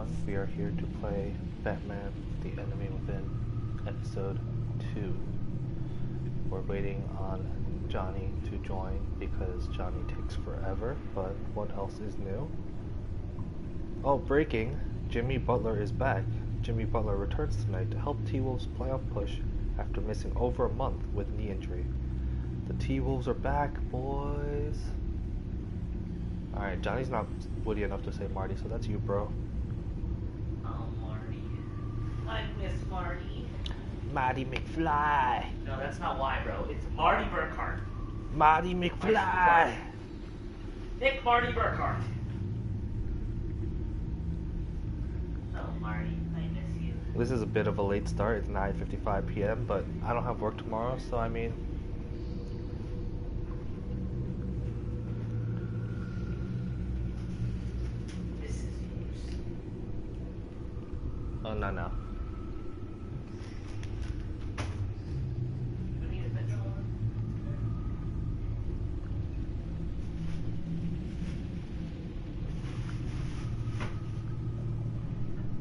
everyone. We are here to play Batman: The Enemy Within, Episode 2. We're waiting on Johnny to join because Johnny takes forever, but what else is new? Oh, breaking! Jimmy Butler is back. Jimmy Butler returns tonight to help T-Wolves' playoff push after missing over a month with knee injury. The T-Wolves are back, boys! Alright, Johnny's not witty enough to say Marty, so that's you, bro. Oh, Marty. I miss Marty. Marty McFly! No, that's not why, bro. It's Marty Burkhart. Marty McFly! Nick Marty Burkhart. Oh, Marty, I miss you. This is a bit of a late start. It's 9:55 p.m., but I don't have work tomorrow, so I mean... This is yours. Oh, no. We need a petrol.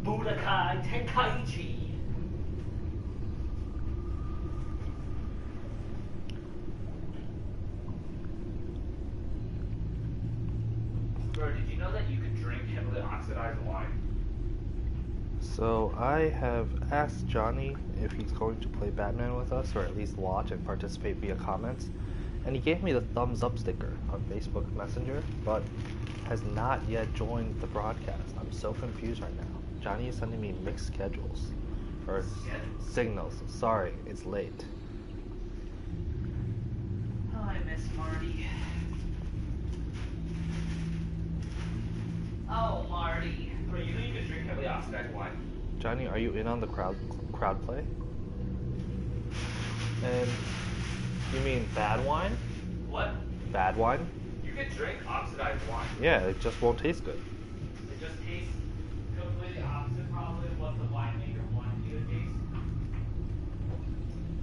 Budokai Tenkaichi. Bro, did you know that you could drink heavily oxidized wine? So I have asked Johnny if he's going to play Batman with us, or at least watch and participate via comments, and he gave me the thumbs up sticker on Facebook Messenger, but has not yet joined the broadcast. I'm so confused right now. Johnny is sending me mixed schedules, or signals. Sorry, it's late. Oh, I miss Marty. Oh, Marty. Bro, you know you could drink heavily oxidized wine? Johnny, are you in on the crowd play? And you mean bad wine? What? Bad wine? You could drink oxidized wine. Yeah, it just won't taste good. It just tastes completely opposite probably of what the winemaker wanted you to taste.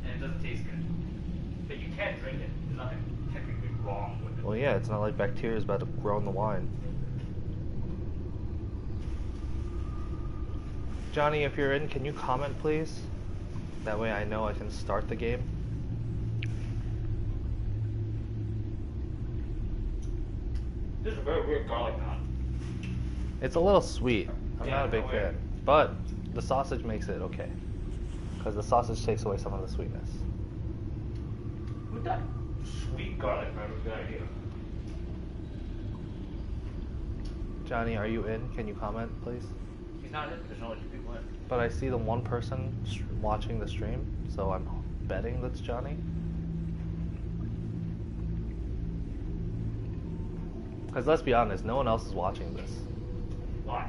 And it doesn't taste good. But you can drink it. There's nothing technically wrong with it. Well, yeah, it's not like bacteria is about to grow in the wine. Johnny, if you're in, can you comment, please? That way I know I can start the game. This is a very weird garlic knot. It's a little sweet. I'm Yeah, not a big no fan. way. But the sausage makes it okay. Because the sausage takes away some of the sweetness. Who thought sweet garlic knot was a good idea? Johnny, are you in? Can you comment, please? He's not in. There's only two people in. But I see the one person watching the stream, so I'm betting that's Johnny. Because let's be honest, no one else is watching this. Why?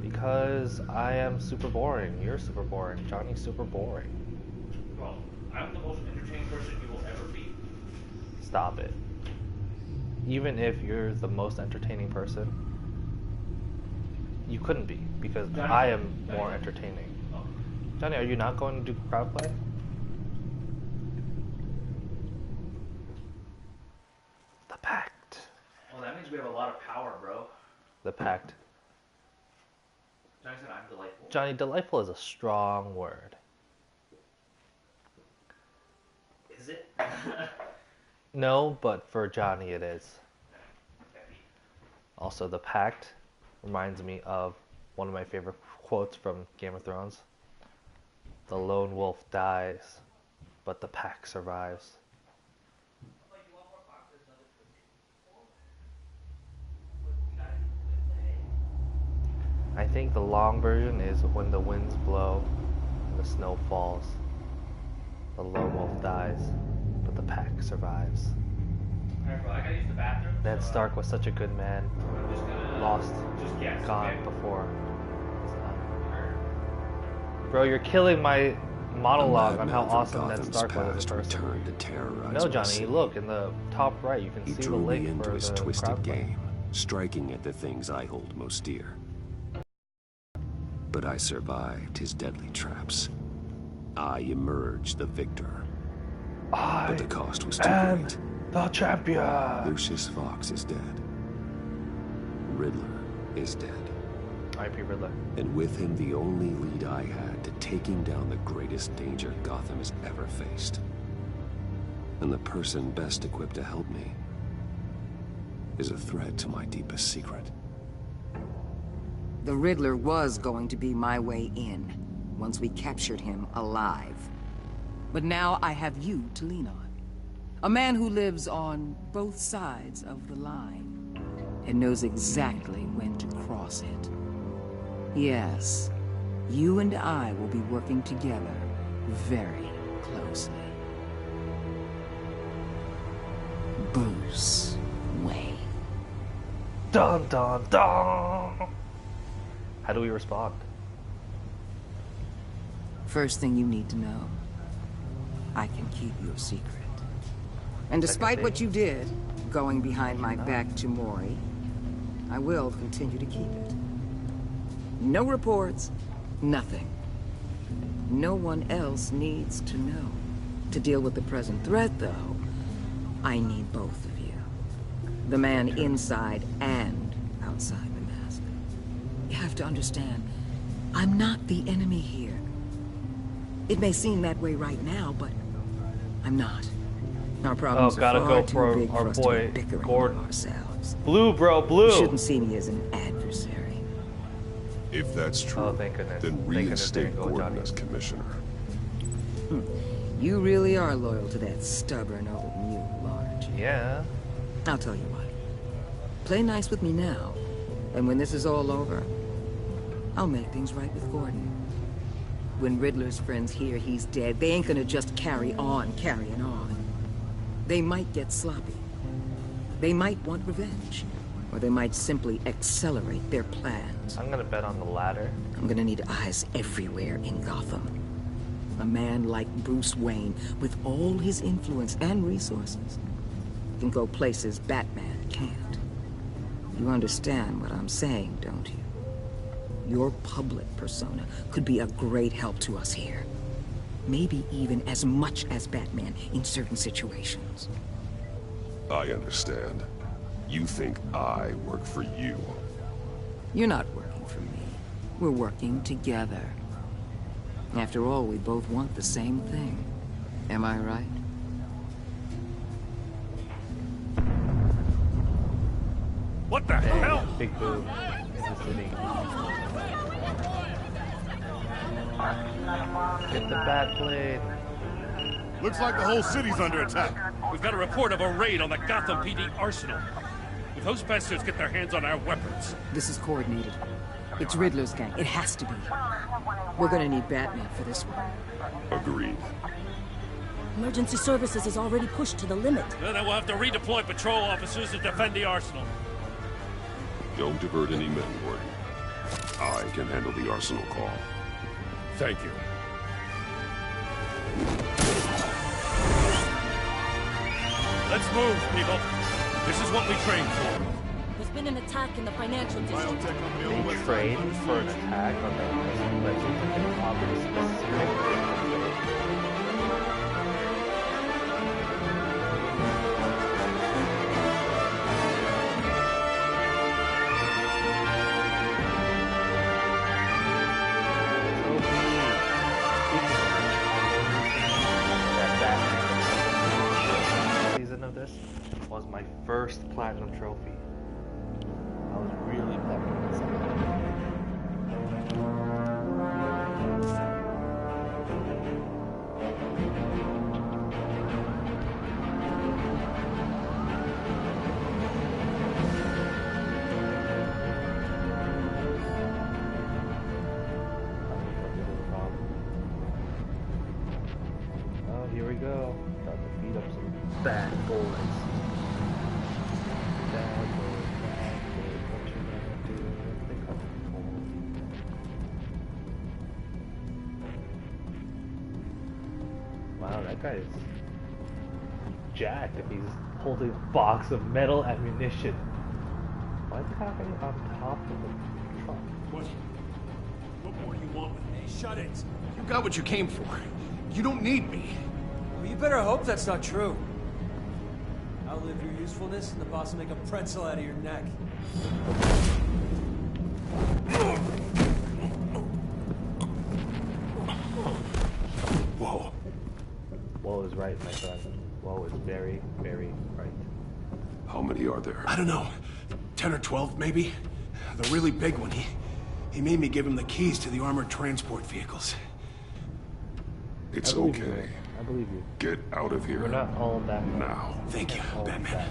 Because I am super boring. You're super boring. Johnny's super boring. Well, I'm the most entertaining person you will ever be. Stop it. Even if you're the most entertaining person, you couldn't be, because Johnny, I am more Johnny. entertaining. Oh. Johnny, are you not going to do crowd play? The Pact. Well, that means we have a lot of power, bro. The Pact. Johnny said I'm delightful. Johnny, delightful is a strong word. Is it? No, but for Johnny it is. Also, the Pact reminds me of one of my favorite quotes from Game of Thrones. The lone wolf dies, but the pack survives. I think the long version is when the winds blow and the snow falls. The lone wolf dies, but the pack survives. Alright, bro, I gotta use the bathroom. Ned so, Stark was such a good man. I'm just gonna Lost just guess. God Okay? before his time. Bro, you're killing my monologue on how awesome Ned Stark was as a person. Returned to terrorize No, my Johnny, city. look in the top right. You can He see the drew me link into for his the twisted crowd play. game, striking at the things I hold most dear. But I survived his deadly traps. I emerged the victor. But the cost was too great. The champion! Lucius Fox is dead. Riddler is dead. R.I.P. Riddler. And with him the only lead I had to taking down the greatest danger Gotham has ever faced. And the person best equipped to help me is a threat to my deepest secret. The Riddler was going to be my way in, once we captured him alive. But now I have you to lean on. A man who lives on both sides of the line, and knows exactly when to cross it. Yes, you and I will be working together very closely. Bruce Wayne. Dun dun dun! How do we respond? First thing you need to know, I can keep your secret. And despite what you did, going behind my back to Mori, I will continue to keep it. No reports, nothing. No one else needs to know. To deal with the present threat, though, I need both of you. The man inside and outside the mask. You have to understand, I'm not the enemy here. It may seem that way right now, but I'm not. Our problems gotta are go far for too big our for us to boy, be bickering Gordon. among ourselves. Blue, bro, blue! You shouldn't see me as an adversary. If that's true, Oh, thank goodness. then Thank goodness they reinstate didn't go with Gordon Johnny. as commissioner. You really are loyal to that stubborn old mule, aren't you? Yeah. I'll tell you what. Play nice with me now, and when this is all over, I'll make things right with Gordon. When Riddler's friends hear he's dead, they ain't gonna just carry on carrying on. They might get sloppy. They might want revenge. Or they might simply accelerate their plans. I'm gonna bet on the latter. I'm gonna need eyes everywhere in Gotham. A man like Bruce Wayne, with all his influence and resources, can go places Batman can't. You understand what I'm saying, don't you? Your public persona could be a great help to us here. Maybe even as much as Batman in certain situations. I understand. You think I work for you. You're not working for me. We're working together. After all, we both want the same thing. Am I right? What the hell? Big boo in the city. Get the bat blade. Looks like the whole city's under attack. We've got a report of a raid on the Gotham PD arsenal. If those bastards get their hands on our weapons... This is coordinated. It's Riddler's gang. It has to be. We're gonna need Batman for this one. Agreed. Emergency services is already pushed to the limit. Then we'll have to redeploy patrol officers to defend the arsenal. Don't divert any men, Gordon. I can handle the arsenal call. Thank you. Let's move, people. This is what we trained for. There's been an attack in the financial district. They trained for an attack on the Legends of Gotham specific. Season of this was my first platinum trophy. I was really pumped with this. Oh, here we go. About to beat up some bad boys. Bad boys, what you gonna do if they come for? Wow, that guy's jacked if he's holding a box of metal ammunition. Why the heck are you on top of the truck? What more do you want with me? Shut it! You got what you came for. You don't need me. Well, you better hope that's not true. Outlive your usefulness, and the boss will make a pretzel out of your neck. Woe is right, my friend. Woe is very, very right. How many are there? I don't know. 10 or 12, maybe? The really big one, he made me give him the keys to the armored transport vehicles. It's I believe you, okay. man. I believe you. Get out of here. We're not all that. Now. Thank you, All Batman. that.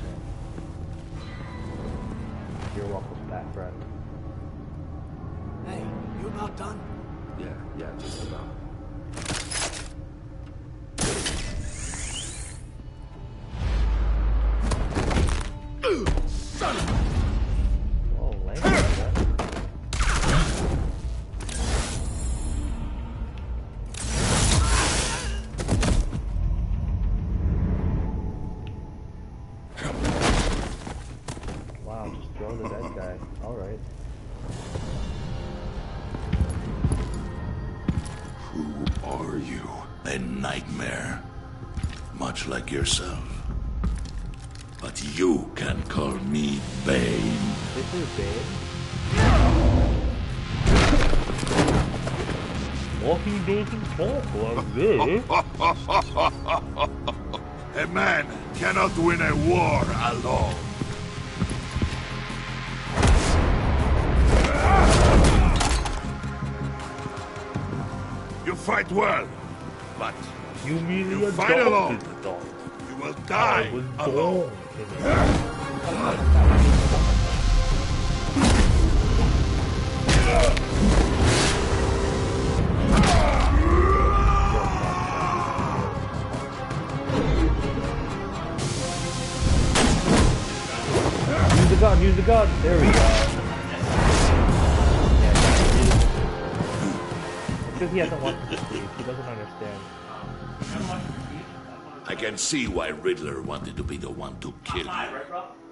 You're welcome back, friend. Hey, you about done? Yeah, just about. Son of a... Oh, language, man. Wow, just throw the dead guy. Alright. Who are you? A nightmare, much like yourself. But you can call me Bane. This is Bane. Well, he doesn't talk like this. A man cannot win a war alone. You fight well, but You merely You fight alone. adopted the dog. you will I die was alone. born in it. Use the gun. There we go. Because he hasn't watched the sleep. He doesn't understand. I can see why Riddler wanted to be the one to kill you.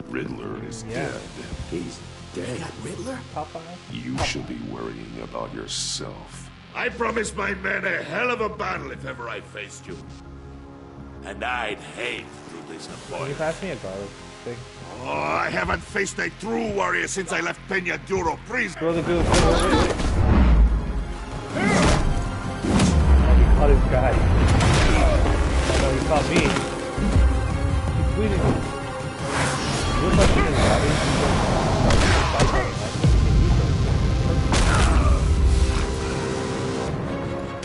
Riddler is Yeah. dead. He's dead. Riddler? Popeye? You should be worrying about yourself. I promised my men a hell of a battle if ever I faced you. And I'd hate to Can you disappoint. pass me a garlic thing? Oh, I haven't faced a true warrior since I left Peña Duro prison. Throw the goo. Oh, he caught his guy. Oh, no, he caught me. He's bleeding. You're touching his body.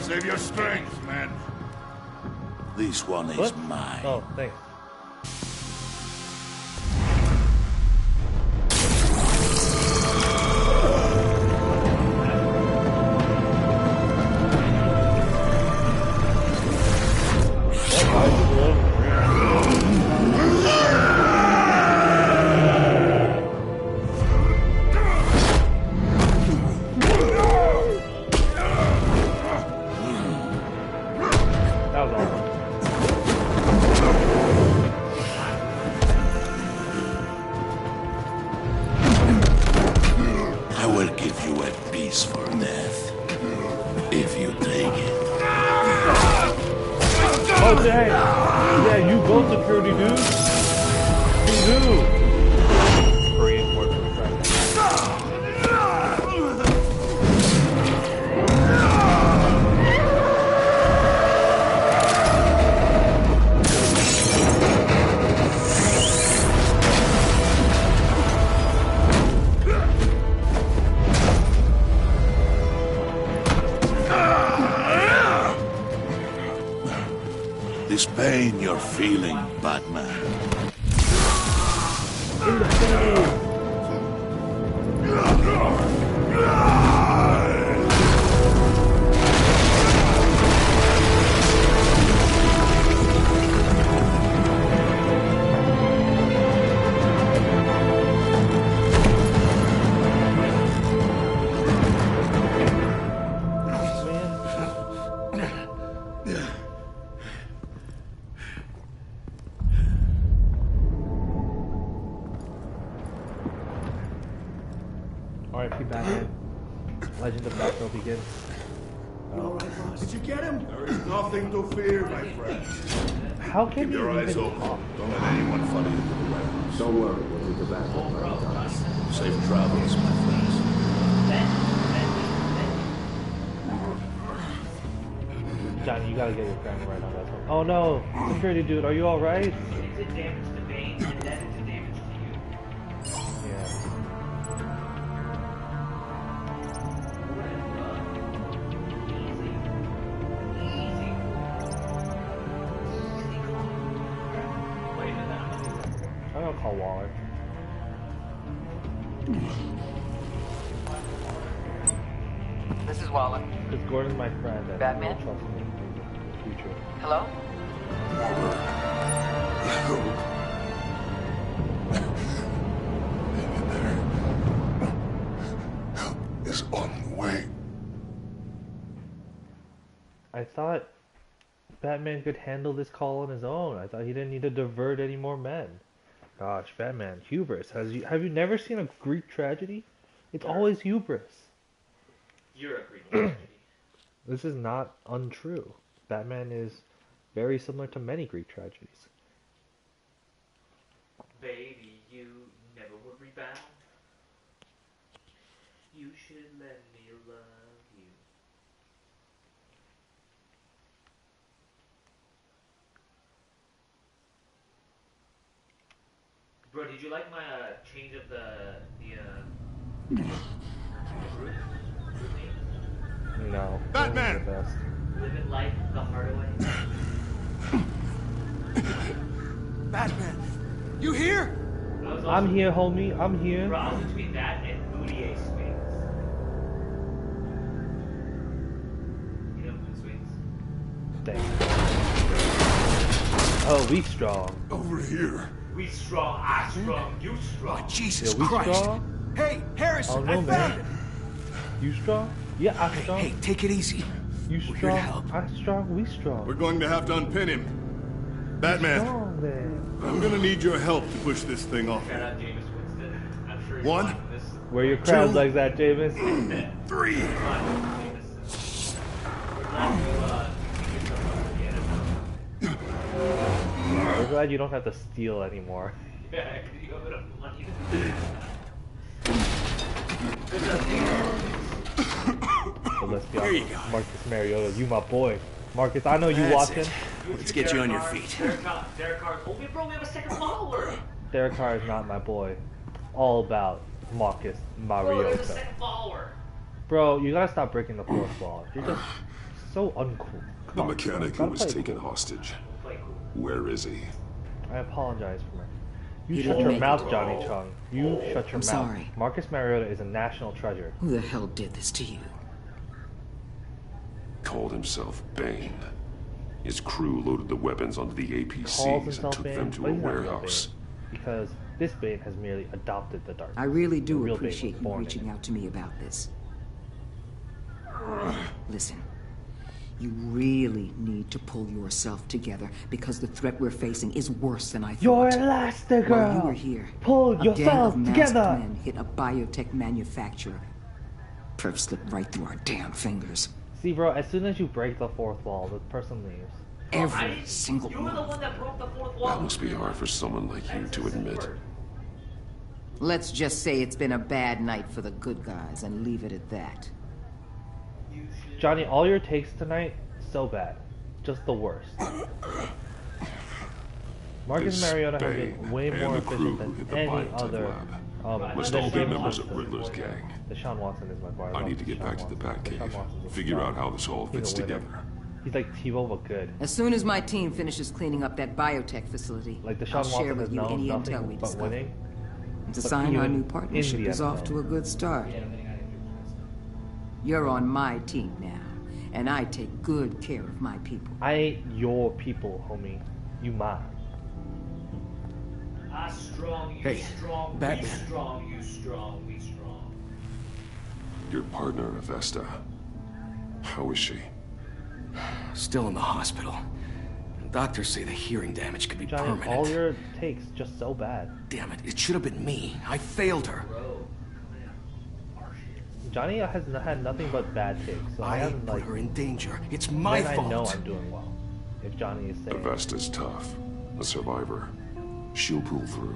Save your strength, man. This one is What? mine. Oh, thanks. That was awesome. I will give you a peaceful death. If you take it. Oh, dang! Yeah, you go security, dude. You do. Korean word for strike. This pain you're feeling, Batman. In the face. R.I.P. Batman. Legend of Batman begins. All right, boss. Did you get him? There is nothing to fear, my friend. How can Keep you your eyes even open. talk? Don't let anyone follow you to the warehouse. Don't worry, we'll leave the back. Safe travels, my friends. Johnny, you gotta get your family right now. That's one. Oh no, security dude, are you all right? It did damage to Bane, and then it did damage to you. Yeah. I'm gonna call Waller. This is Waller. Because Gordon's my friend and Batman? he'll trust me in the future. Hello? Help is on the way. I thought Batman could handle this call on his own. I thought he didn't need to divert any more men. Gosh, Batman, hubris. Have you never seen a Greek tragedy? It's always hubris. You're a Greek tragedy. This is not untrue. Batman is very similar to many Greek tragedies. Baby, you never would rebound. You should let me love you. Bro, did you like my change of the group name? No. Batman! The best. Living life the hard way. Batman! You here? I'm here, homie. I'm here. Bro, I was between that and Booty Swings. You know Moon Swings? Thanks. Oh, we strong. Over here. We strong, I strong, you strong. Oh, Jesus Yeah, we Christ! strong? Hey, Harrison, Oh no, I found man. him! You strong? Yeah, I'm strong. Hey, take it easy. You We're here to strong? help. I'm strong. We strong. We're going to have to unpin him. Batman, Strong, man. I'm gonna need your help to push this thing off. Shout out Jameis Winston. I'm sure he's One. watching this. Where your crowd Two. legs at, Jameis? 3. We're glad you get some again. We're glad you don't have to steal anymore. Yeah, because you have enough money So let's be There you honest. go. Marcus Mariota, you my boy. Marcus, I know you That's watching. it. Let's get you on your feet. Derek Carr. Oh, bro, we have a second follower. Derek Carr is not my boy. All about Marcus Bro, there's a Mariota. second follower. Bro, you gotta stop breaking the fourth wall. You're just so uncool. Come The on, mechanic who gotta was play taken cool. hostage. Play cool. Where is he? I apologize for my... You You shut didn't your make mouth, it. Johnny Chung. You shut your I'm mouth. sorry. Marcus Mariota is a national treasure. Who the hell did this to you? Called himself Bane. His crew loaded the weapons onto the Calls APCs and himself took Bane, them to but a he's not real warehouse. Bane, because this Bane has merely adopted the dark. I really The do real Bane appreciate was you born in reaching it. out to me about this. Listen, you really need to pull yourself together because the threat we're facing is worse than I You're thought. Elastigirl! While you were here, Pull a gang yourself of masked together! men hit a biotech manufacturer. Perf slipped right through our damn fingers. See, bro, as soon as you break the fourth wall, the person leaves. Every single You were the one. one that broke the fourth wall. That must be hard for someone like you to admit. Let's just say it's been a bad night for the good guys and leave it at that. Johnny, all your takes tonight, so bad. Just the worst. Marcus This Mariota has Bane been way and more the crew efficient hit than the any biotech other. lab. Must than all be James members of Watson. Riddler's gang. Deshaun Watson is my boy. I love need to get Deshaun back to the Watson. Deshaun Batcave. Watson's a Figure star. out how this all He's a fits winner. together. He's like T-Bow, but good. As soon as my team finishes cleaning up that biotech facility, Like Deshaun I'll share Watson has with you known any intel we nothing but discover. winning. And to but sign our even new partnership in the is off NFL. to a good start. You're on my team now, and I take good care of my people. I ain't your people, homie. You mine. I strong, you Hey, strong, we Batman. strong, you strong, we strong. Your partner, Avesta. How is she? Still in the hospital. Doctors say the hearing damage could be Johnny, permanent. all your takes just so bad. Damn it, it should have been me. I failed her. Johnny has had nothing but bad takes, so I I haven't put like. her in danger. It's my then fault. I know I'm doing well. If Johnny is saying. Avesta's tough. A survivor. She'll pull through.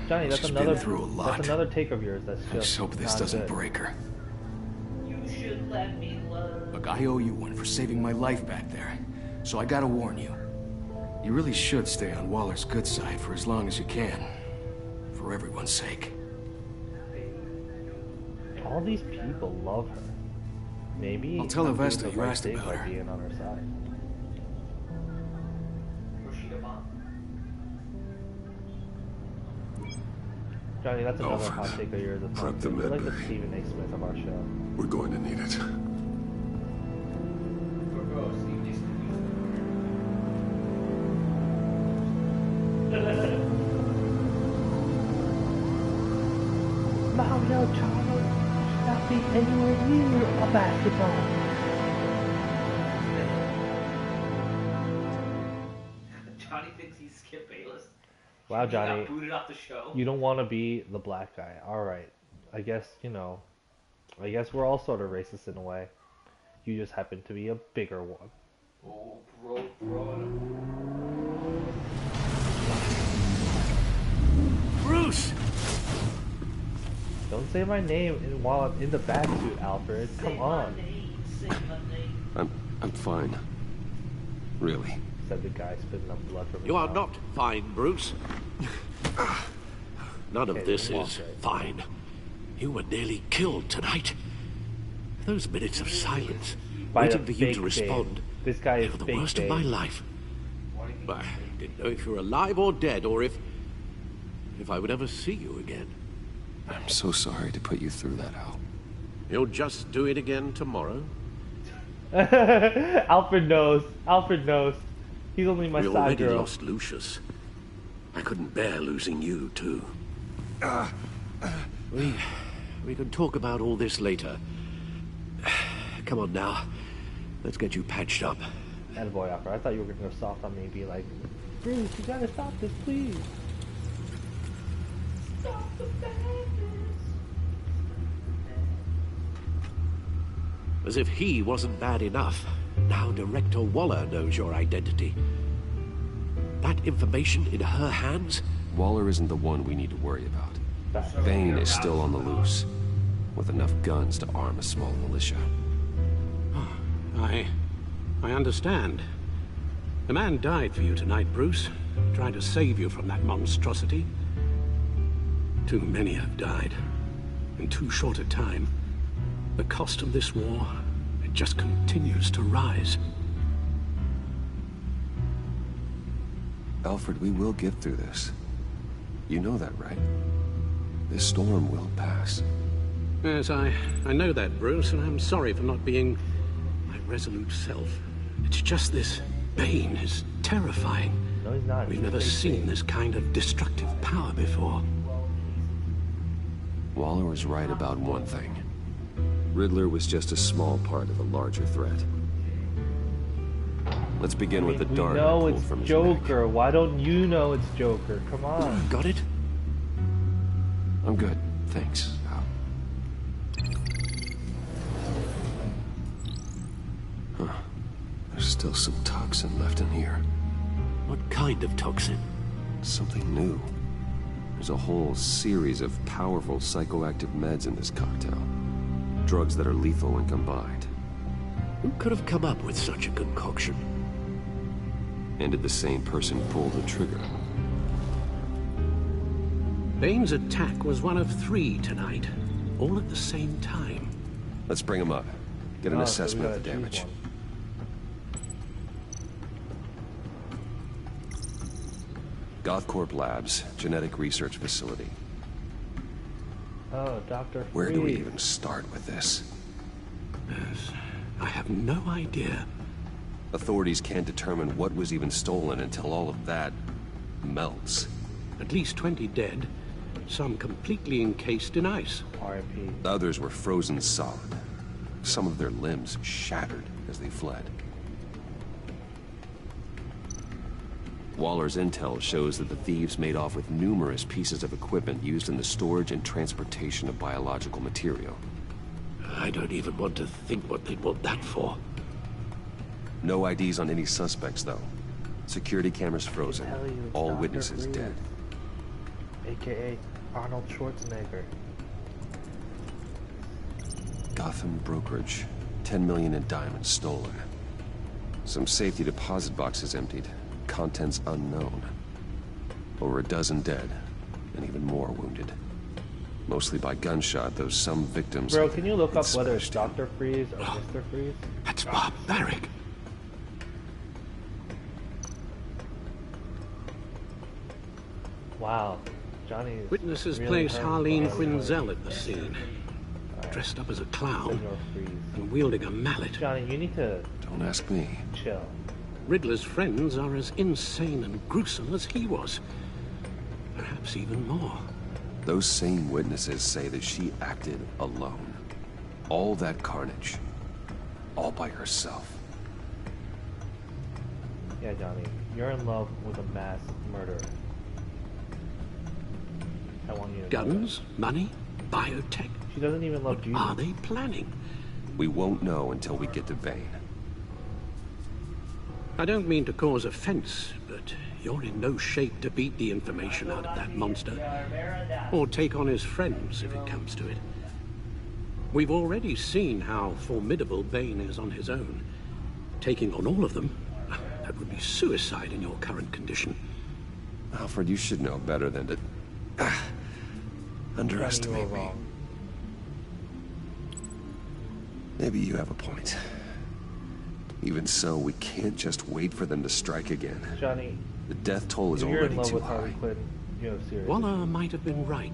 Johnny, that's She's another. been through a lot. That's another take of yours. That's I just. just hope this not doesn't good. break her. You should let me love. A Look, I owe you one for saving my life back there. So I gotta warn you. You really should stay on Waller's good side for as long as you can. For everyone's sake. All these people love her. Maybe I'll tell I'm doing Avesta the you right asked thing about by her. being on her side. Johnny, that's another Alfred, hot take of yours. prep the You're like the medbay. Stephen A. Smith of our show. We're going to need it. Mario Charlo should not be anywhere near a basketball. Johnny thinks he's Skip Bayless. Wow, He Johnny, got booted off the show. you don't want to be the black guy. Alright. I guess, you know, I guess we're all sort of racist in a way. You just happen to be a bigger one. Oh, bro. Bruce! Don't say my name while I'm in the batsuit, Alfred. Come on, I'm fine. Really. said the guy spitting up blood from his You are mouth. not fine, Bruce. None of Okay, this walk is right. fine. You were nearly killed tonight. Those minutes of silence, By waiting the for you fake to respond, Dave. This guy they is were the fake worst Dave. of my life. I didn't know if you were alive or dead, or if I would ever see you again. I'm so sorry to put you through that, Al. You'll just do it again tomorrow. Alfred knows. Alfred knows. He's only my We side already girl. lost Lucius. I couldn't bear losing you, too. We can talk about all this later. Come on now. Let's get you patched up. Attaboy, Alfred. I thought you were gonna go soft on me and be like, Bruce, you gotta stop this, please. Stop the madness. As if he wasn't bad enough. Now Director Waller knows your identity. That information in her hands? Waller isn't the one we need to worry about. Back. Bane is still on the loose, with enough guns to arm a small militia. I understand. The man died for you tonight, Bruce. Trying to save you from that monstrosity. Too many have died. In too short a time. The cost of this war, it just continues to rise. Alfred, we will get through this. You know that, right? This storm will pass. Yes, I know that, Bruce, and I'm sorry for not being my resolute self. It's just this Bane is terrifying. No, he's not. We've He's never fake seen Bane. this kind of destructive power before. Waller was right about one thing. Riddler was just a small part of a larger threat. Let's begin with the We dart I know pulled it's from his Joker. Why don't you know it's Joker? Come on. Got it? neck. I'm good, thanks, Al. Huh. There's still some toxin left in here. What kind of toxin? Something new. There's a whole series of powerful psychoactive meds in this cocktail. Drugs that are lethal when combined. Who could have come up with such a concoction? And did the same person pull the trigger? Bane's attack was one of 3 tonight, all at the same time. Let's bring him up. Get an Oh, so we assessment of the gotta choose damage. one. Gothcorp Labs, genetic research facility. Oh, Dr. Where do we Freeze. even start with this? Yes, I have no idea. Authorities can't determine what was even stolen until all of that melts. At least 20 dead, some completely encased in ice. R.I.P. Others were frozen solid. Some of their limbs shattered as they fled. Waller's intel shows that the thieves made off with numerous pieces of equipment used in the storage and transportation of biological material. I don't even want to think what they'd want that for. No IDs on any suspects, though. Security cameras frozen. Tell you, All Dr. witnesses Freeze. dead. AKA Arnold Schwarzenegger. Gotham Brokerage. 10 million in diamonds stolen. Some safety deposit boxes emptied. Contents unknown. Over a dozen dead, and even more wounded. Mostly by gunshot, though some victims... Bro, can you look up whether it's Dr. Freeze or Mr. Freeze? That's barbaric. Wow. Johnny is Witnesses really place hurt Harleen by Quinzel at the scene. Dressed up as a clown and wielding a mallet. Johnny, you need to... Don't ask me. Chill. Riddler's friends are as insane and gruesome as he was. Perhaps even more. Those same witnesses say that she acted alone. All that carnage. All by herself. Yeah, Johnny. You're in love with a mass murderer. I want you to Guns, money, biotech. She doesn't even love you. What are they planning? We won't know until we get to Bane. I don't mean to cause offense, but you're in no shape to beat the information out of that monster. Or take on his friends, if it comes to it. We've already seen how formidable Bane is on his own. Taking on all of them, that would be suicide in your current condition. Alfred, you should know better than to... underestimate me. Maybe you have a point. Even so, we can't just wait for them to strike again. Johnny, the death toll is you're already in love too with high. Harley Quinn. You know, seriously. Waller might have been right.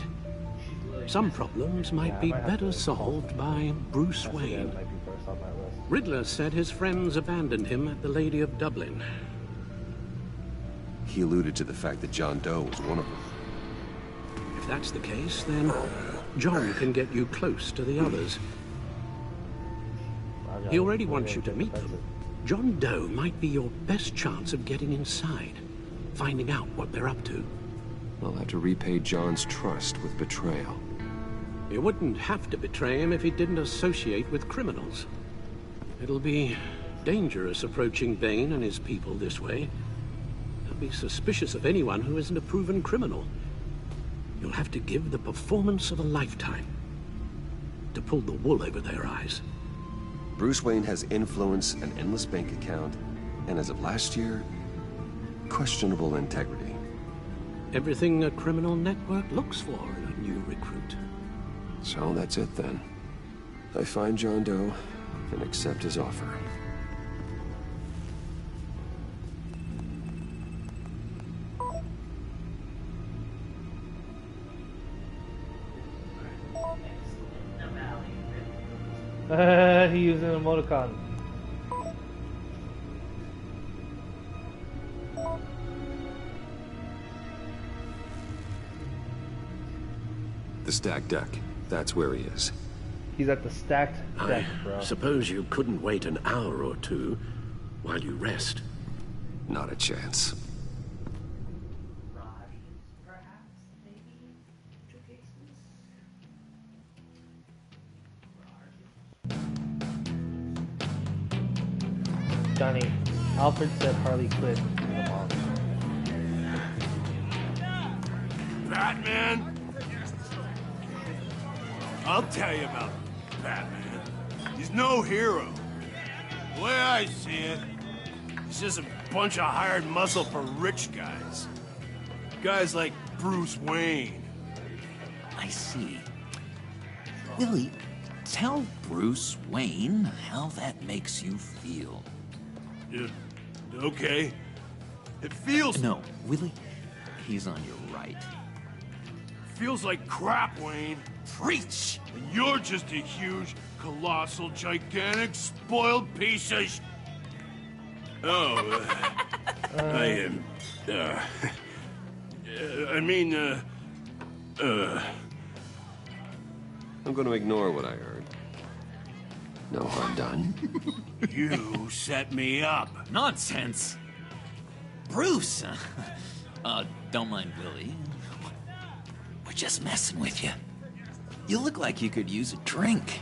Some problems might be better solved by Bruce Wayne. Riddler said his friends abandoned him at the Lady of Dublin. He alluded to the fact that John Doe was one of them. If that's the case, then John can get you close to the others. He already wants you to meet them. John Doe might be your best chance of getting inside, finding out what they're up to. I'll have to repay John's trust with betrayal. You wouldn't have to betray him if he didn't associate with criminals. It'll be dangerous approaching Bane and his people this way. They'll be suspicious of anyone who isn't a proven criminal. You'll have to give the performance of a lifetime to pull the wool over their eyes. Bruce Wayne has influence, an endless bank account, and as of last year, questionable integrity. Everything a criminal network looks for in a new recruit. So that's it then. I find John Doe and accept his offer. He used an emoticon. The stacked deck. That's where he is. He's at the stacked deck, bro. I suppose you couldn't wait an hour or two while you rest. Not a chance. Johnny, Alfred said Harley Quinn is a monster. Batman? I'll tell you about Batman. He's no hero. The way I see it, he's just a bunch of hired muscle for rich guys. Guys like Bruce Wayne. I see. Willie, tell Bruce Wayne how that makes you feel. Okay. It feels... No, Willie, he's on your right. Feels like crap, Wayne. Preach! And you're just a huge, colossal, gigantic, spoiled piece of Oh, I am... I'm going to ignore what I heard. No harm done. You set me up. Nonsense! Bruce! Don't mind Willie. We're just messing with you. You look like you could use a drink.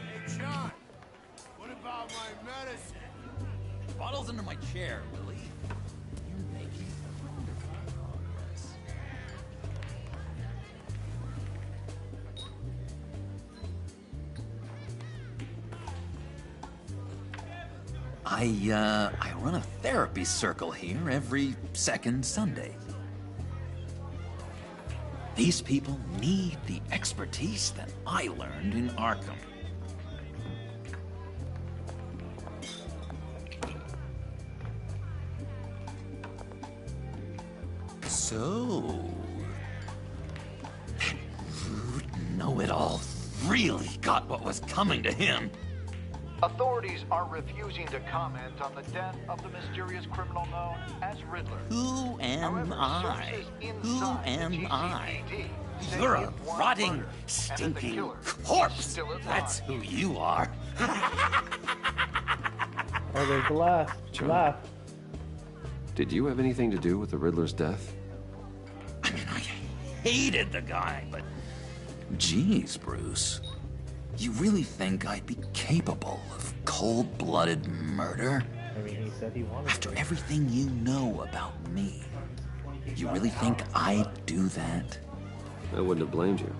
Hey, John. What about my medicine? Bottle's under my chair, Willie. You're making wonderful progress. I run a therapy circle here every second Sunday. These people need the expertise that I learned in Arkham. So... that rude know-it-all really got what was coming to him. Authorities are refusing to comment on the death of the mysterious criminal known as Riddler. Who am I? Who am I? You're a rotting, stinking corpse. That's who you are. Oh, there's the laugh. John. Laugh. Did you have anything to do with the Riddler's death? I mean, I hated the guy, but... Geez, Bruce. You really think I'd be capable of cold-blooded murder? I mean, he said he wanted After everything you know about me, you really think I'd do that? I wouldn't have blamed you.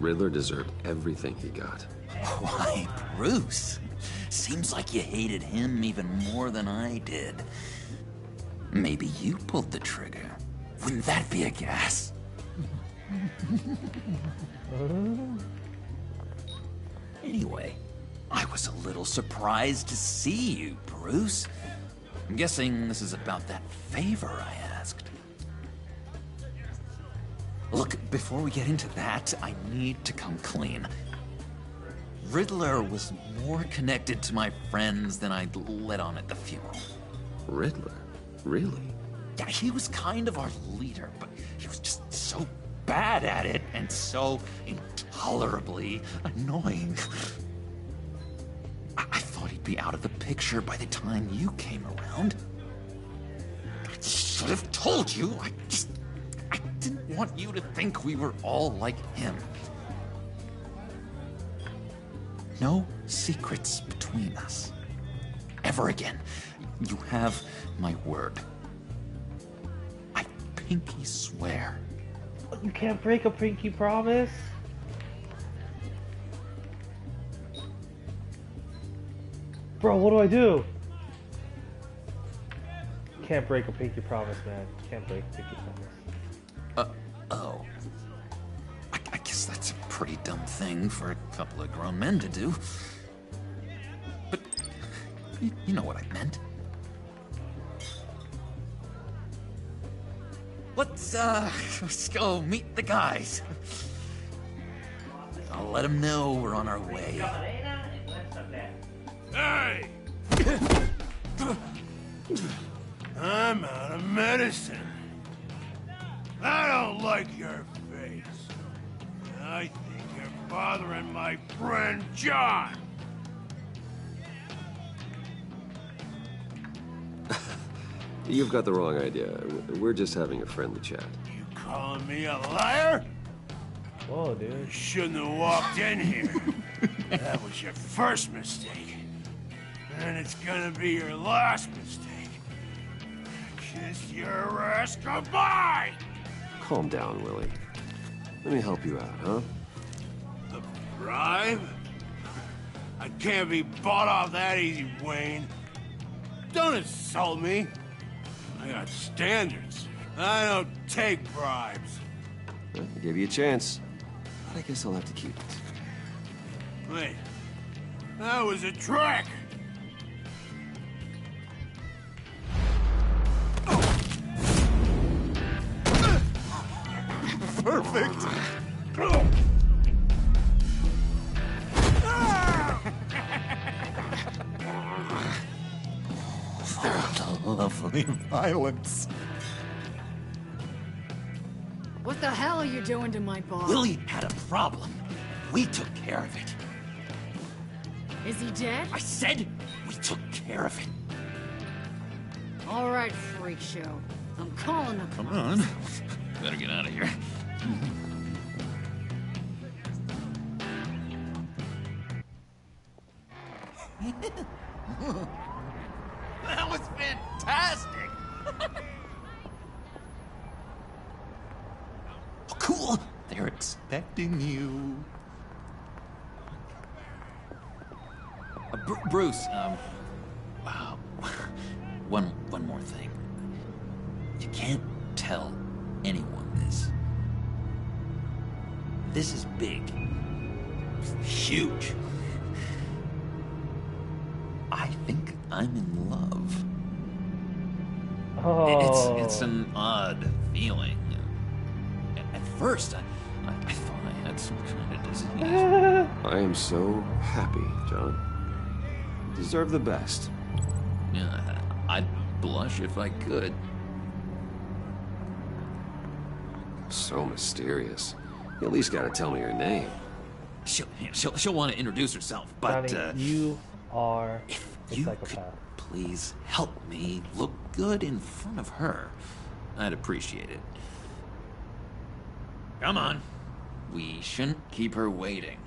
Riddler deserved everything he got. Why, Bruce? Seems like you hated him even more than I did. Maybe you pulled the trigger. Wouldn't that be a gas? Anyway, I was a little surprised to see you, Bruce. I'm guessing this is about that favor I asked. Look, before we get into that, I need to come clean. Riddler was more connected to my friends than I'd let on at the funeral. Riddler? Really? Yeah, he was kind of our leader, but he was just so bad at it and so intolerably annoying. I thought he'd be out of the picture by the time you came around. I should have told you. I didn't want you to think we were all like him. No secrets between us. Ever again. You have my word. I pinky swear. You can't break a pinky promise. Bro, what do I do? Can't break a pinky promise, man. Can't break a pinky promise. Oh. I guess that's a pretty dumb thing for a couple of grown men to do. But you know what I meant. Let's go meet the guys. I'll let them know we're on our way. Hey! I'm out of medicine. I don't like your face. I think you're bothering my friend John. You've got the wrong idea. We're just having a friendly chat. You calling me a liar? Whoa, dude. You shouldn't have walked in here. That was your first mistake. And it's gonna be your last mistake. Kiss your ass goodbye! Calm down, Willie. Let me help you out, huh? A bribe? I can't be bought off that easy, Wayne. Don't insult me. I got standards. I don't take bribes. Well, I gave you a chance, but I guess I'll have to keep it. Wait. That was a trick! Perfect! The lovely violence. What the hell are you doing to my boss? Willie had a problem. We took care of it. Is he dead? I said we took care of it. All right, freak show. I'm calling the Come on. Better get out of here. That was fantastic! Oh, cool! They're expecting you. one more thing. You can't tell anyone this. This is big. Huge. I think I'm in love. Oh. It's an odd feeling. At first, I thought I had some kind of disease. I am so happy, John. You deserve the best. Yeah, I'd blush if I could. So mysterious. You at least gotta tell me your name. She'll want to introduce herself, but Johnny, you are a you psychopath. could please help me look good in front of her, I'd appreciate it. Come on. We shouldn't keep her waiting.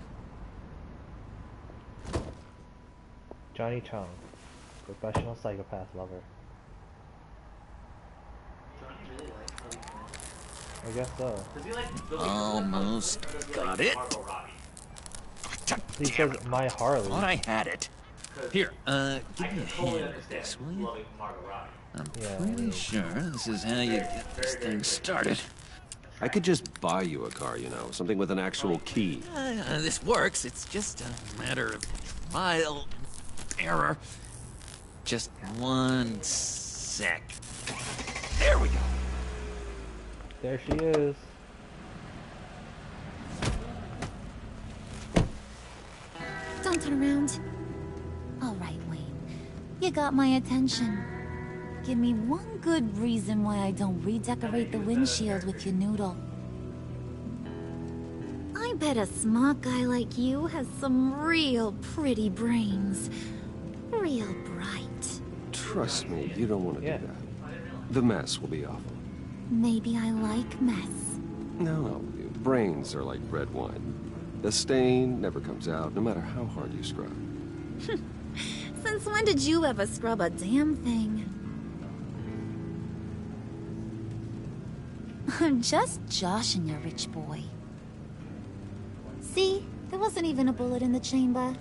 Johnny Chong, professional psychopath lover. I guess so. Almost got it. He says my Harley. Thought I had it. Here, give me a hand with this, will you? I'm pretty sure this is how you get this thing started. I could just buy you a car, you know, something with an actual key. This works. It's just a matter of trial and error. Just one sec. There we go. There she is. Don't turn around. All right, Wayne. You got my attention. Give me one good reason why I don't redecorate the windshield with your noodle. I bet a smart guy like you has some real pretty brains. Real bright. Trust me, you don't want to do that. The mess will be awful. Maybe I like mess. No, brains are like red wine. The stain never comes out, no matter how hard you scrub. Since when did you ever scrub a damn thing? I'm just joshing you, rich boy. See? There wasn't even a bullet in the chamber.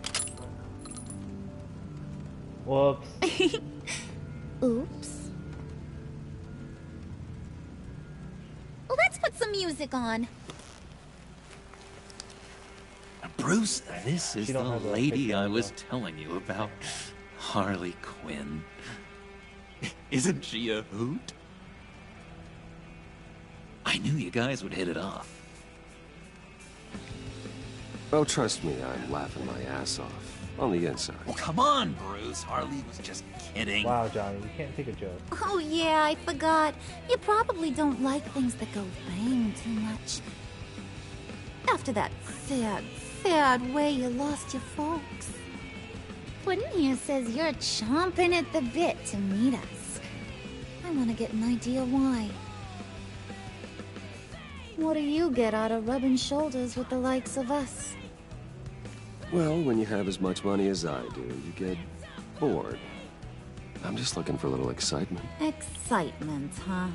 Whoops. Oops. Well, let's put some music on. Bruce, this is the have a lady picture I of was her. telling you about. Harley Quinn. Isn't she a hoot? I knew you guys would hit it off. Oh, trust me, I'm laughing my ass off. On the inside. Oh, come on, Bruce. Harley was just kidding. Wow, Johnny, you can't take a joke. Oh yeah, I forgot. You probably don't like things that go bang too much. After that sad way you lost your folks. Puddin' here says you're chomping at the bit to meet us. I want to get an idea why. What do you get out of rubbing shoulders with the likes of us? Well, when you have as much money as I do, you get bored. I'm just looking for a little excitement. Excitement, huh?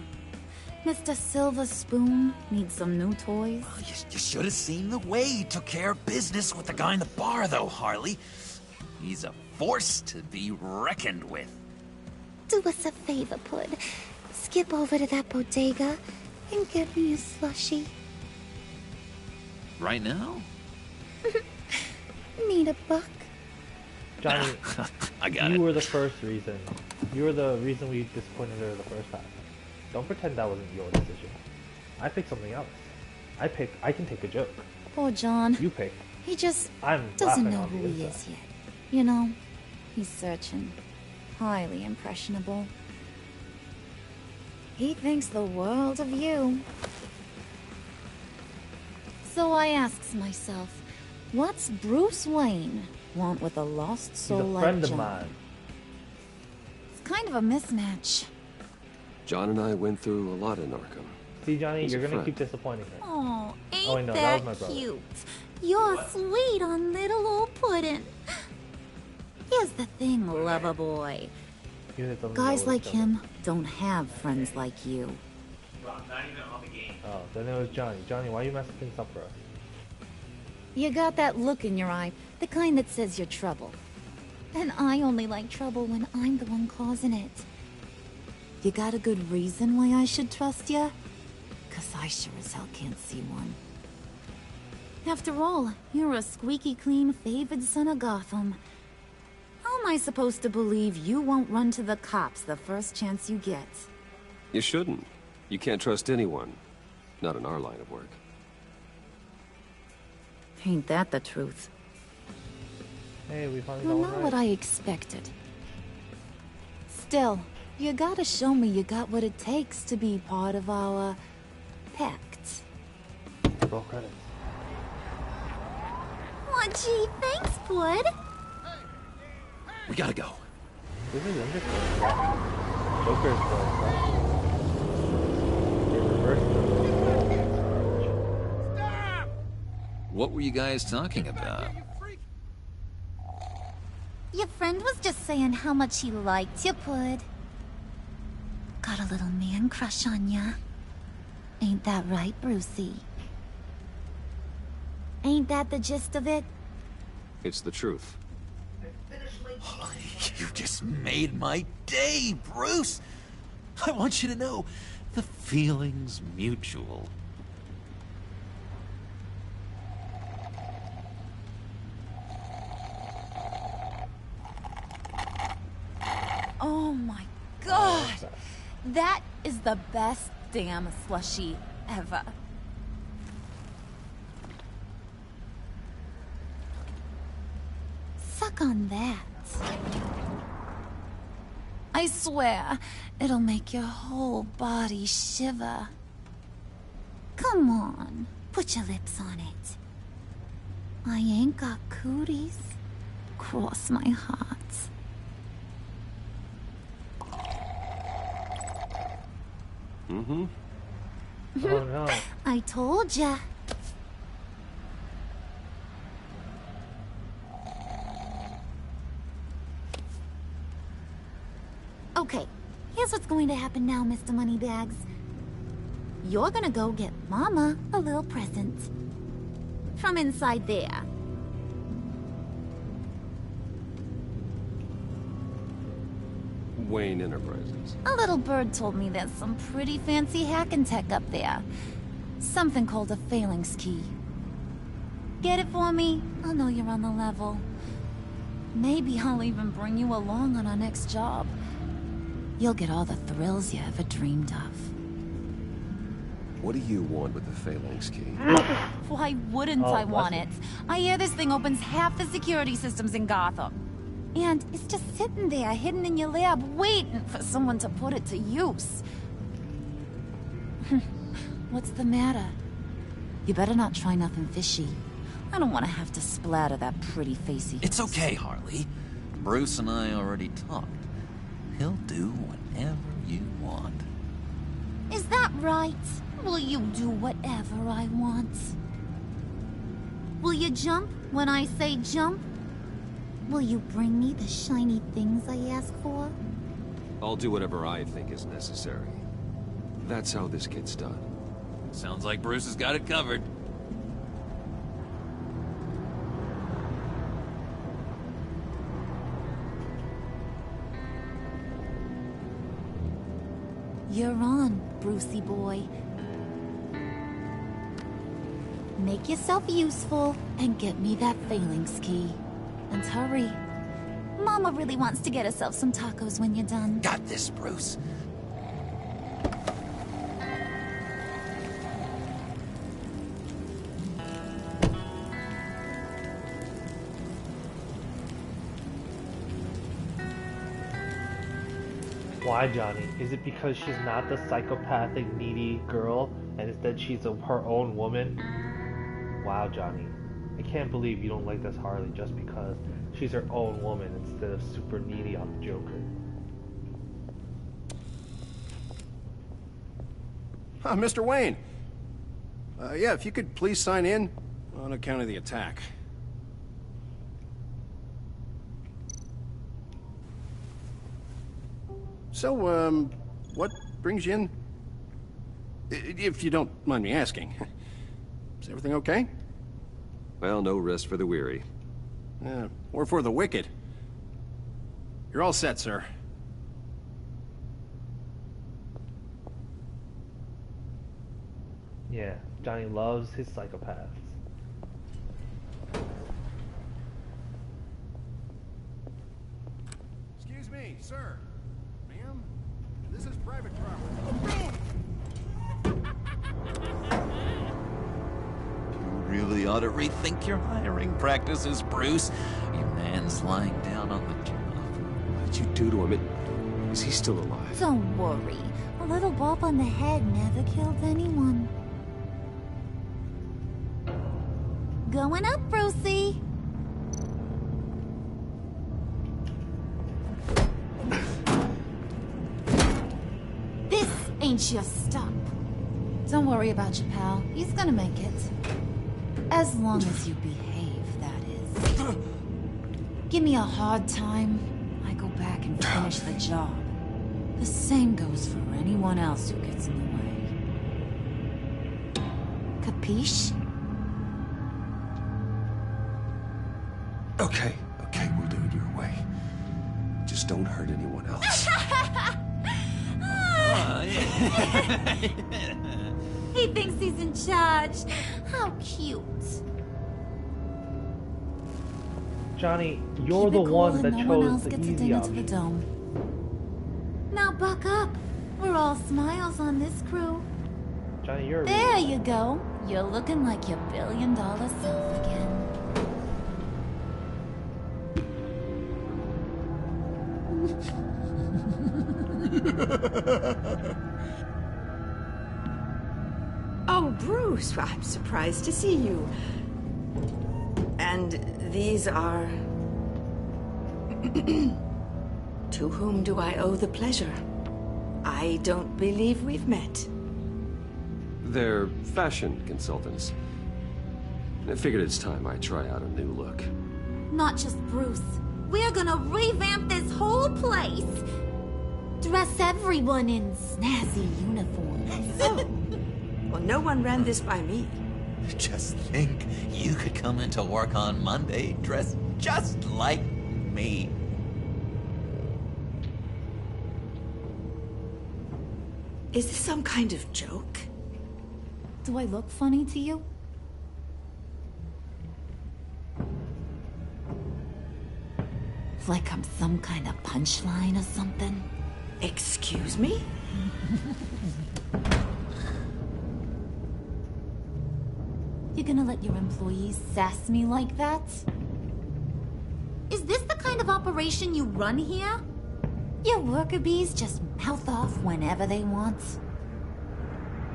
Mr. Silver Spoon needs some new toys? You should have seen the way he took care of business with the guy in the bar, though, Harley. He's a force to be reckoned with. Do us a favor, Pud. Skip over to that bodega and get me a slushie. Right now? Need a buck? Johnny, I got you it. were the first reason. You were the reason we disappointed her the first time. Don't pretend that wasn't your decision. I picked something else. I can take a joke. Poor John. You pick. He just I'm doesn't laughing know on the who he inside. is yet. You know, he's searching. Highly impressionable. He thinks the world of you. So I asks myself, what's Bruce Wayne want with a lost He's soul a like friend of John? mine. It's kind of a mismatch. John and I went through a lot in Arkham. See, Johnny, He's a you're gonna friend. keep disappointing her. Oh, ain't Oh, wait, no, that that, was my brother. cute? You're sweet on little old puddin'. Here's the thing, lover boy. You hit the Guys lowest like joke. him don't have friends like you. Oh, then it was Johnny. Johnny, why you messing things up for us? You got that look in your eye, the kind that says you're trouble. And I only like trouble when I'm the one causing it. You got a good reason why I should trust you? 'Cause I sure as hell can't see one. After all, you're a squeaky clean favored son of Gotham. How am I supposed to believe you won't run to the cops the first chance you get? You shouldn't. You can't trust anyone. Not in our line of work. Ain't that the truth? Hey, we finally Well, got not one what right. I expected. Still, you gotta show me you got what it takes to be part of our... pact. Roll credits. Aw, gee, thanks, bud. We gotta go. This is interesting. Joker's they reversed the What were you guys talking about? Your friend was just saying how much he liked you, bud. Got a little man crush on ya. Ain't that right, Brucey? Ain't that the gist of it? It's the truth. You just made my day, Bruce! I want you to know, the feeling's mutual. Oh my god! That is the best damn slushie ever. Suck on that. I swear, it'll make your whole body shiver. Come on, put your lips on it. I ain't got cooties. Cross my heart. Mm-hmm. Oh no. I told ya. Okay, here's what's going to happen now, Mr. Moneybags. You're gonna go get Mama a little present. From inside there. Wayne Enterprises. A little bird told me there's some pretty fancy hacking tech up there. Something called a phalanx key. Get it for me? I'll know you're on the level. Maybe I'll even bring you along on our next job. You'll get all the thrills you ever dreamed of. What do you want with the phalanx key? Why wouldn't I want it? I hear this thing opens half the security systems in Gotham. And it's just sitting there, hidden in your lab, waiting for someone to put it to use. What's the matter? You better not try nothing fishy. I don't want to have to splatter that pretty face of yours. It's okay, Harley. Bruce and I already talked. He'll do whatever you want. Is that right? Will you do whatever I want? Will you jump when I say jump? Will you bring me the shiny things I ask for? I'll do whatever I think is necessary. That's how this gets done. Sounds like Bruce has got it covered. You're on, Brucey boy. Make yourself useful and get me that phalanx key. And hurry. Mama really wants to get herself some tacos when you're done. Got this, Bruce. Why, Johnny? Is it because she's not the psychopathic, needy girl, and instead she's her own woman? Wow, Johnny. I can't believe you don't like this Harley just because she's her own woman instead of super needy on the Joker. Mr. Wayne. Yeah, if you could please sign in on account of the attack. So, what brings you in? If you don't mind me asking. Is everything okay? Well, no rest for the weary. Or for the wicked. You're all set, sir. Yeah, Johnny loves his psychopaths. Excuse me, sir. Ma'am? This is private property. You really ought to rethink your hiring practices, Bruce. Your man's lying down on the job. What did you do to him? Is he still alive? Don't worry. A little bump on the head never killed anyone. Going up, Brucey. This ain't your stop. Don't worry about your pal. He's gonna make it. As long as you behave, that is. Give me a hard time, I go back and finish the job. The same goes for anyone else who gets in the way. Capiche? Okay, we'll do it your way. Just don't hurt anyone else. He thinks he's in charge. How cute. Johnny, you're Keep the it cool one and that no one chose else the gets a easy dinner to the option. dome. Now buck up. We're all smiles on this crew. Johnny, you're There you go. You're looking like your billion-dollar self again. Oh, Bruce, I'm surprised to see you. And these are... To whom do I owe the pleasure? I don't believe we've met. They're fashion consultants. I figured it's time I try out a new look. Not just Bruce. We're gonna revamp this whole place. Dress everyone in snazzy uniforms. Oh. Well, no one ran this by me. Just think, you could come into work on Monday dressed just like me. Is this some kind of joke? Do I look funny to you? Like I'm some kind of punchline or something? Excuse me? You gonna let your employees sass me like that? Is this the kind of operation you run here? Your worker bees just mouth off whenever they want?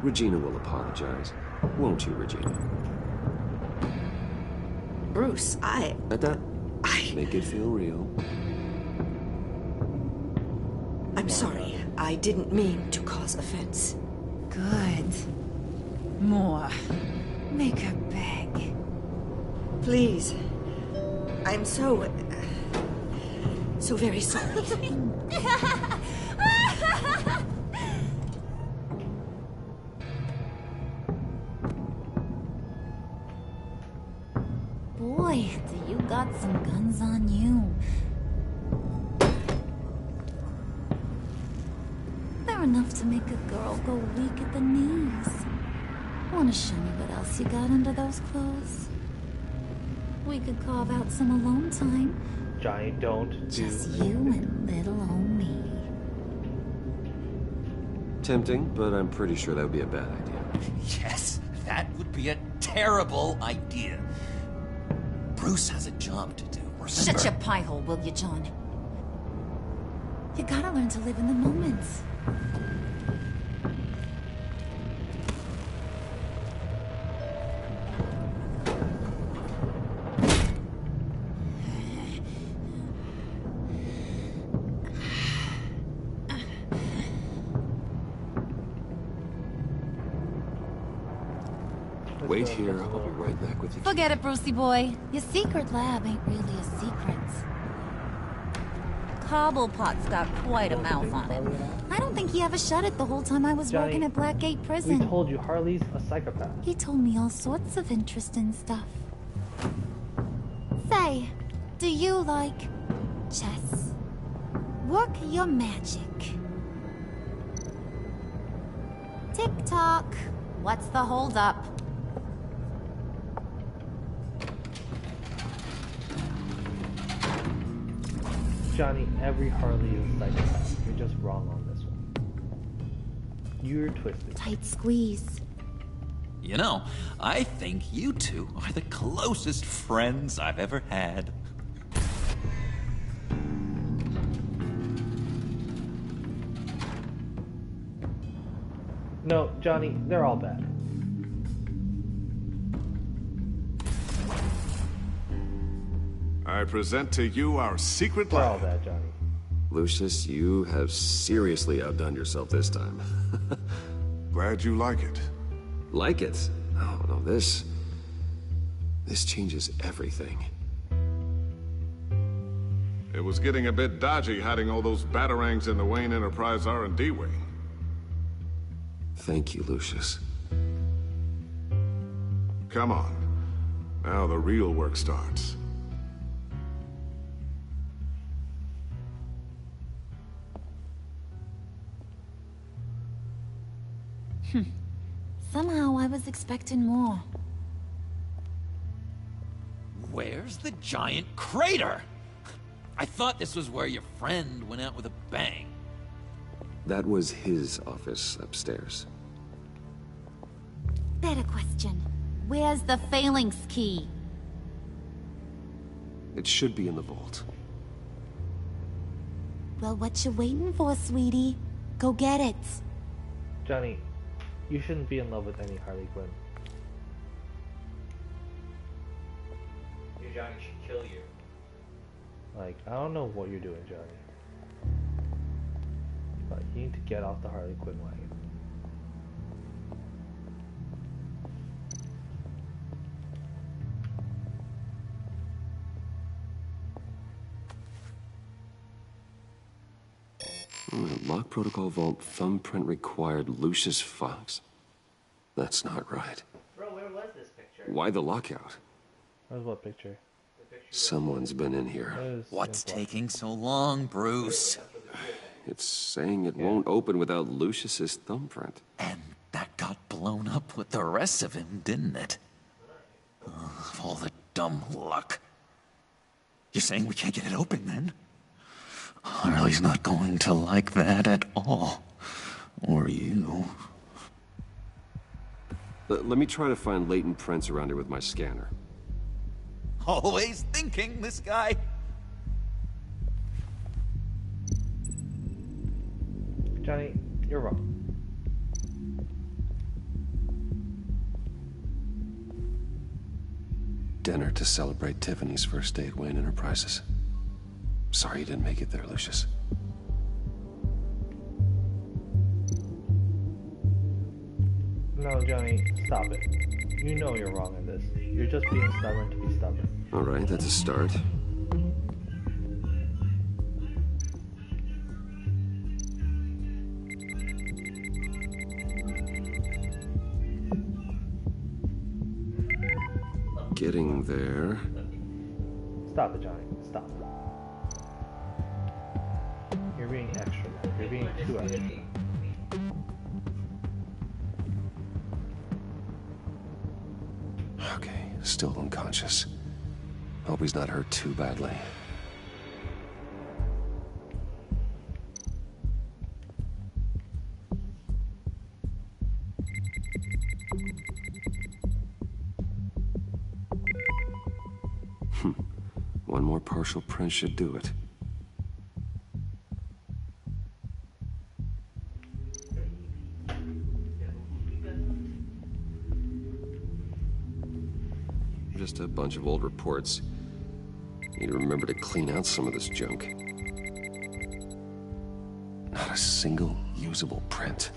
Regina will apologize. Won't you, Regina? Bruce, Make it feel real. I'm sorry. I didn't mean to cause offense. Good. More. Make her beg. Please. I'm so very sorry. Boy, do you got some guns on you. They're enough to make a girl go weak at the knees. Wanna show me what else you got under those clothes? We could carve out some alone time. Johnny, don't do Just you and little old me. Tempting, but I'm pretty sure that would be a bad idea. Yes, that would be a terrible idea. Bruce has a job to do, remember? Shut your pie hole, will you, John? You gotta learn to live in the moment. Wait here, I'll be right back with you. Forget it, Brucey boy. Your secret lab ain't really a secret. Cobblepot's got quite a mouth on it. I don't think he ever shut it the whole time I was Johnny, working at Blackgate Prison. We told you Harley's a psychopath. He told me all sorts of interesting stuff. Say, do you like chess? Work your magic. Tick-tock. What's the holdup? Johnny, every Harley is a psychopath. You're just wrong on this one. You're twisted. Tight squeeze. You know, I think you two are the closest friends I've ever had. No, Johnny, they're all bad. I present to you our secret They're all lab. bad, Johnny. Lucius, you have seriously outdone yourself this time. Glad you like it. Like it? Oh, no, this changes everything. It was getting a bit dodgy hiding all those batarangs in the Wayne Enterprise R&D wing. Thank you, Lucius. Come on. Now the real work starts. Somehow I was expecting more. Where's the giant crater? I thought this was where your friend went out with a bang. That was his office upstairs. Better question. Where's the phalanx key? It should be in the vault. Well, what you waiting for, sweetie? Go get it. Johnny, you shouldn't be in love with any Harley Quinn. Your Johnny should kill you. Like, I don't know what you're doing, Johnny. But you need to get off the Harley Quinn wagon. Lock protocol vault thumbprint required Lucius Fox. That's not right. Bro, where was this picture? Why the lockout? That was what picture? Someone's been in here. What's taking so long, Bruce? It's saying it won't open without Lucius's thumbprint. And that got blown up with the rest of him, didn't it? Of all the dumb luck. You're saying we can't get it open, then? Harley's not going to like that at all. Or you. Let me try to find latent prints around here with my scanner. Always thinking, this guy. Johnny, you're wrong. Dinner to celebrate Tiffany's first day at Wayne Enterprises. Sorry you didn't make it there, Lucius. No, Johnny, stop it. You know you're wrong in this. You're just being stubborn to be stubborn. All right, that's a start. Getting there. Stop it, Johnny. Stop. You're being extra. You're being too extra. Okay, still unconscious. Hope he's not hurt too badly. One more partial print should do it. Just a bunch of old reports. Need to remember to clean out some of this junk. Not a single usable print.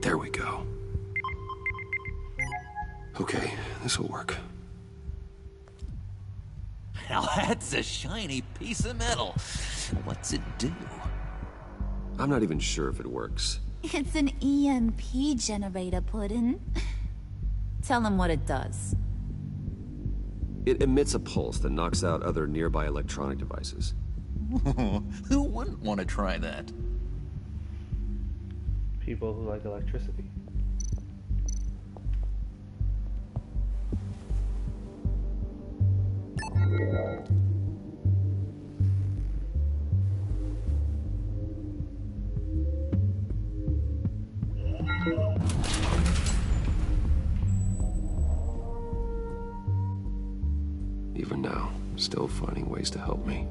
There we go. Okay, this'll work. Now that's a shiny piece of metal. What's it do? I'm not even sure if it works. It's an EMP generator, Puddin'. Tell him what it does. It emits a pulse that knocks out other nearby electronic devices. Who wouldn't want to try that? People who like electricity. Even now, still finding ways to help me.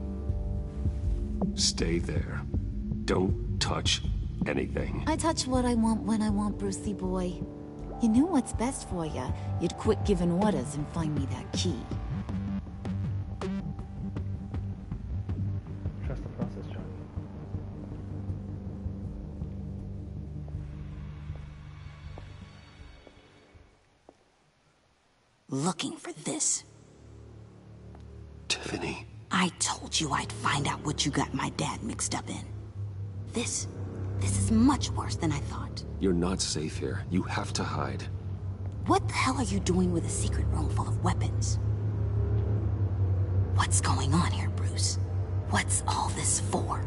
Stay there. Don't touch anything. I touch what I want when I want, Brucey boy. You knew what's best for you. You'd quit giving orders and find me that key. Trust the process, Johnny. Looking for this. Tiffany. I told you I'd find out what you got my dad mixed up in. This is much worse than I thought. You're not safe here. You have to hide. What the hell are you doing with a secret room full of weapons? What's going on here, Bruce? What's all this for?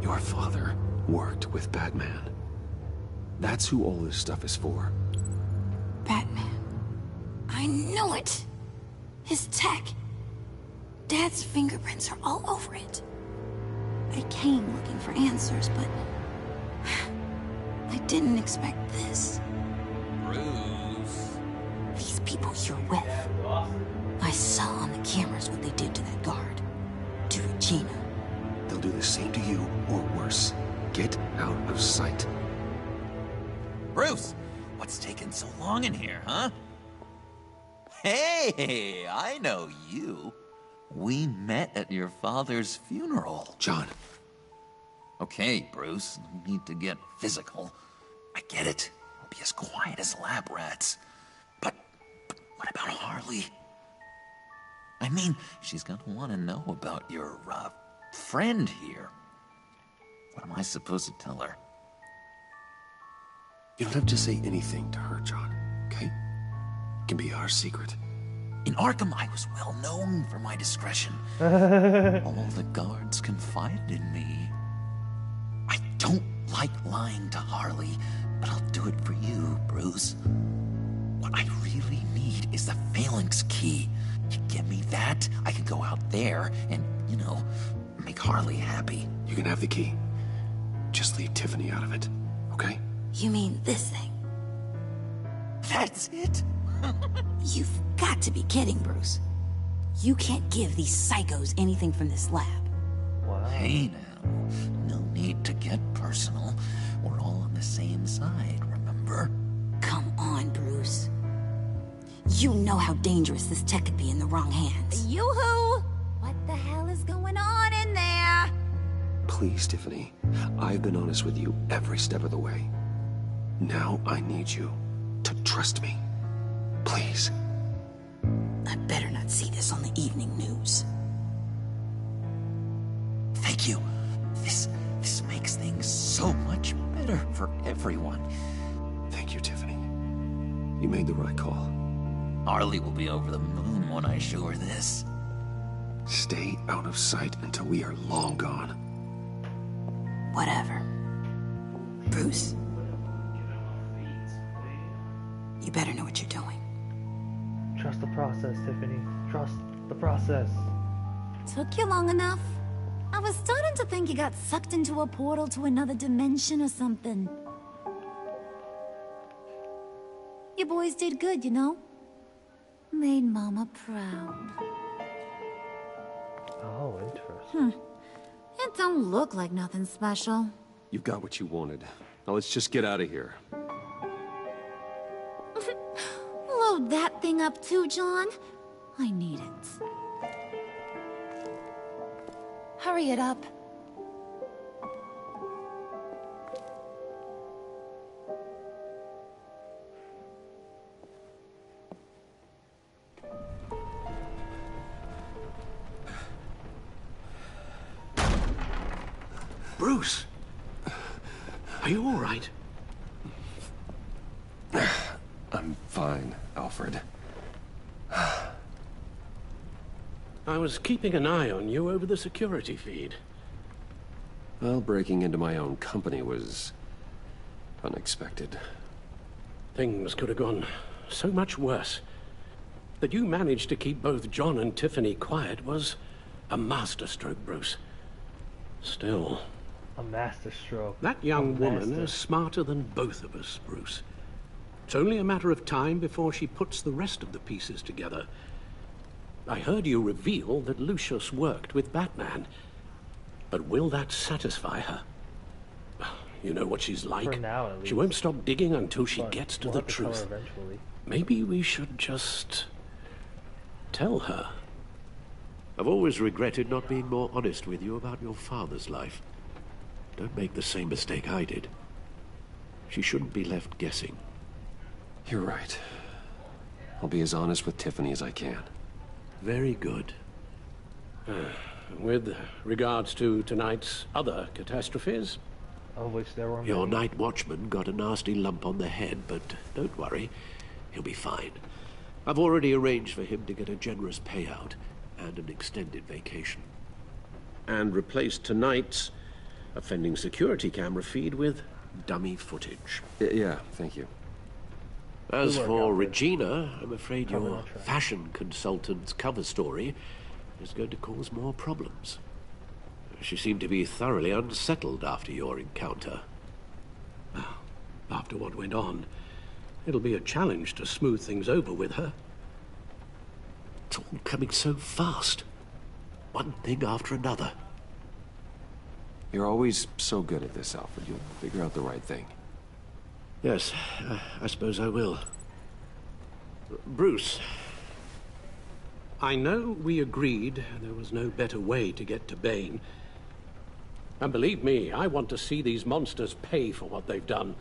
Your father worked with Batman. That's who all this stuff is for. Batman. I knew it! His tech. Dad's fingerprints are all over it. I came looking for answers, but... I didn't expect this. Bruce. These people you're with. I saw on the cameras what they did to that guard. To Regina. They'll do the same to you, or worse. Get out of sight. Bruce, what's taking so long in here, huh? Hey, I know you. We met at your father's funeral. John. Okay, Bruce, no need to get physical. I get it. We'll be as quiet as lab rats. But what about Harley? I mean, she's gonna want to know about your, friend here. What am I supposed to tell her? You don't have to say anything to her, John, okay? It can be our secret. In Arkham, I was well known for my discretion. All the guards confided in me. I don't like lying to Harley, but I'll do it for you, Bruce. What I really need is the Phalanx key. You give me that, I can go out there and, you know, make Harley happy. You can have the key. Just leave Tiffany out of it, okay? You mean this thing? That's it? You've got to be kidding, Bruce. You can't give these psychos anything from this lab. Wow. Hey now, no need to get personal. We're all on the same side, remember? Come on, Bruce. You know how dangerous this tech could be in the wrong hands. Yoo-hoo! What the hell is going on in there? Please, Tiffany. I've been honest with you every step of the way. Now I need you to trust me. Please. I better not see this on the evening news. Thank you. This makes things so much better for everyone. Thank you, Tiffany. You made the right call. Harley will be over the moon when I show her this. Stay out of sight until we are long gone. Whatever. Bruce. You better know what you're doing. Trust the process, Tiffany. Trust the process. Took you long enough? I was starting to think you got sucked into a portal to another dimension or something. You boys did good, you know? Made Mama proud. Oh, interesting. It don't look like nothing special. You've got what you wanted. Now let's just get out of here. Load that thing up too, John. I need it. Hurry it up. Bruce! Are you all right? I'm fine, Alfred. I was keeping an eye on you over the security feed. Well, breaking into my own company was unexpected. Things could have gone so much worse. That you managed to keep both John and Tiffany quiet was a masterstroke, Bruce. Still... A masterstroke. That young woman is smarter than both of us, Bruce. It's only a matter of time before she puts the rest of the pieces together. I heard you reveal that Lucius worked with Batman. But will that satisfy her? You know what she's like. For now, at least. She won't stop digging until she But gets to we'll the have to tell her truth. eventually. Maybe we should just... tell her. I've always regretted not being more honest with you about your father's life. Don't make the same mistake I did. She shouldn't be left guessing. You're right. I'll be as honest with Tiffany as I can. Very good. With regards to tonight's other catastrophes... Of which there were Your many. night watchman got a nasty lump on the head, but don't worry. He'll be fine. I've already arranged for him to get a generous payout and an extended vacation. And replaced tonight's offending security camera feed with dummy footage. Yeah, thank you. As Good work, for Alfred. Regina, I'm afraid Cover your that track. fashion consultant's cover story is going to cause more problems. She seemed to be thoroughly unsettled after your encounter. Well, after what went on, it'll be a challenge to smooth things over with her. It's all coming so fast. One thing after another. You're always so good at this, Alfred. You'll figure out the right thing. Yes, I suppose I will. Bruce. I know we agreed there was no better way to get to Bane. And believe me, I want to see these monsters pay for what they've done.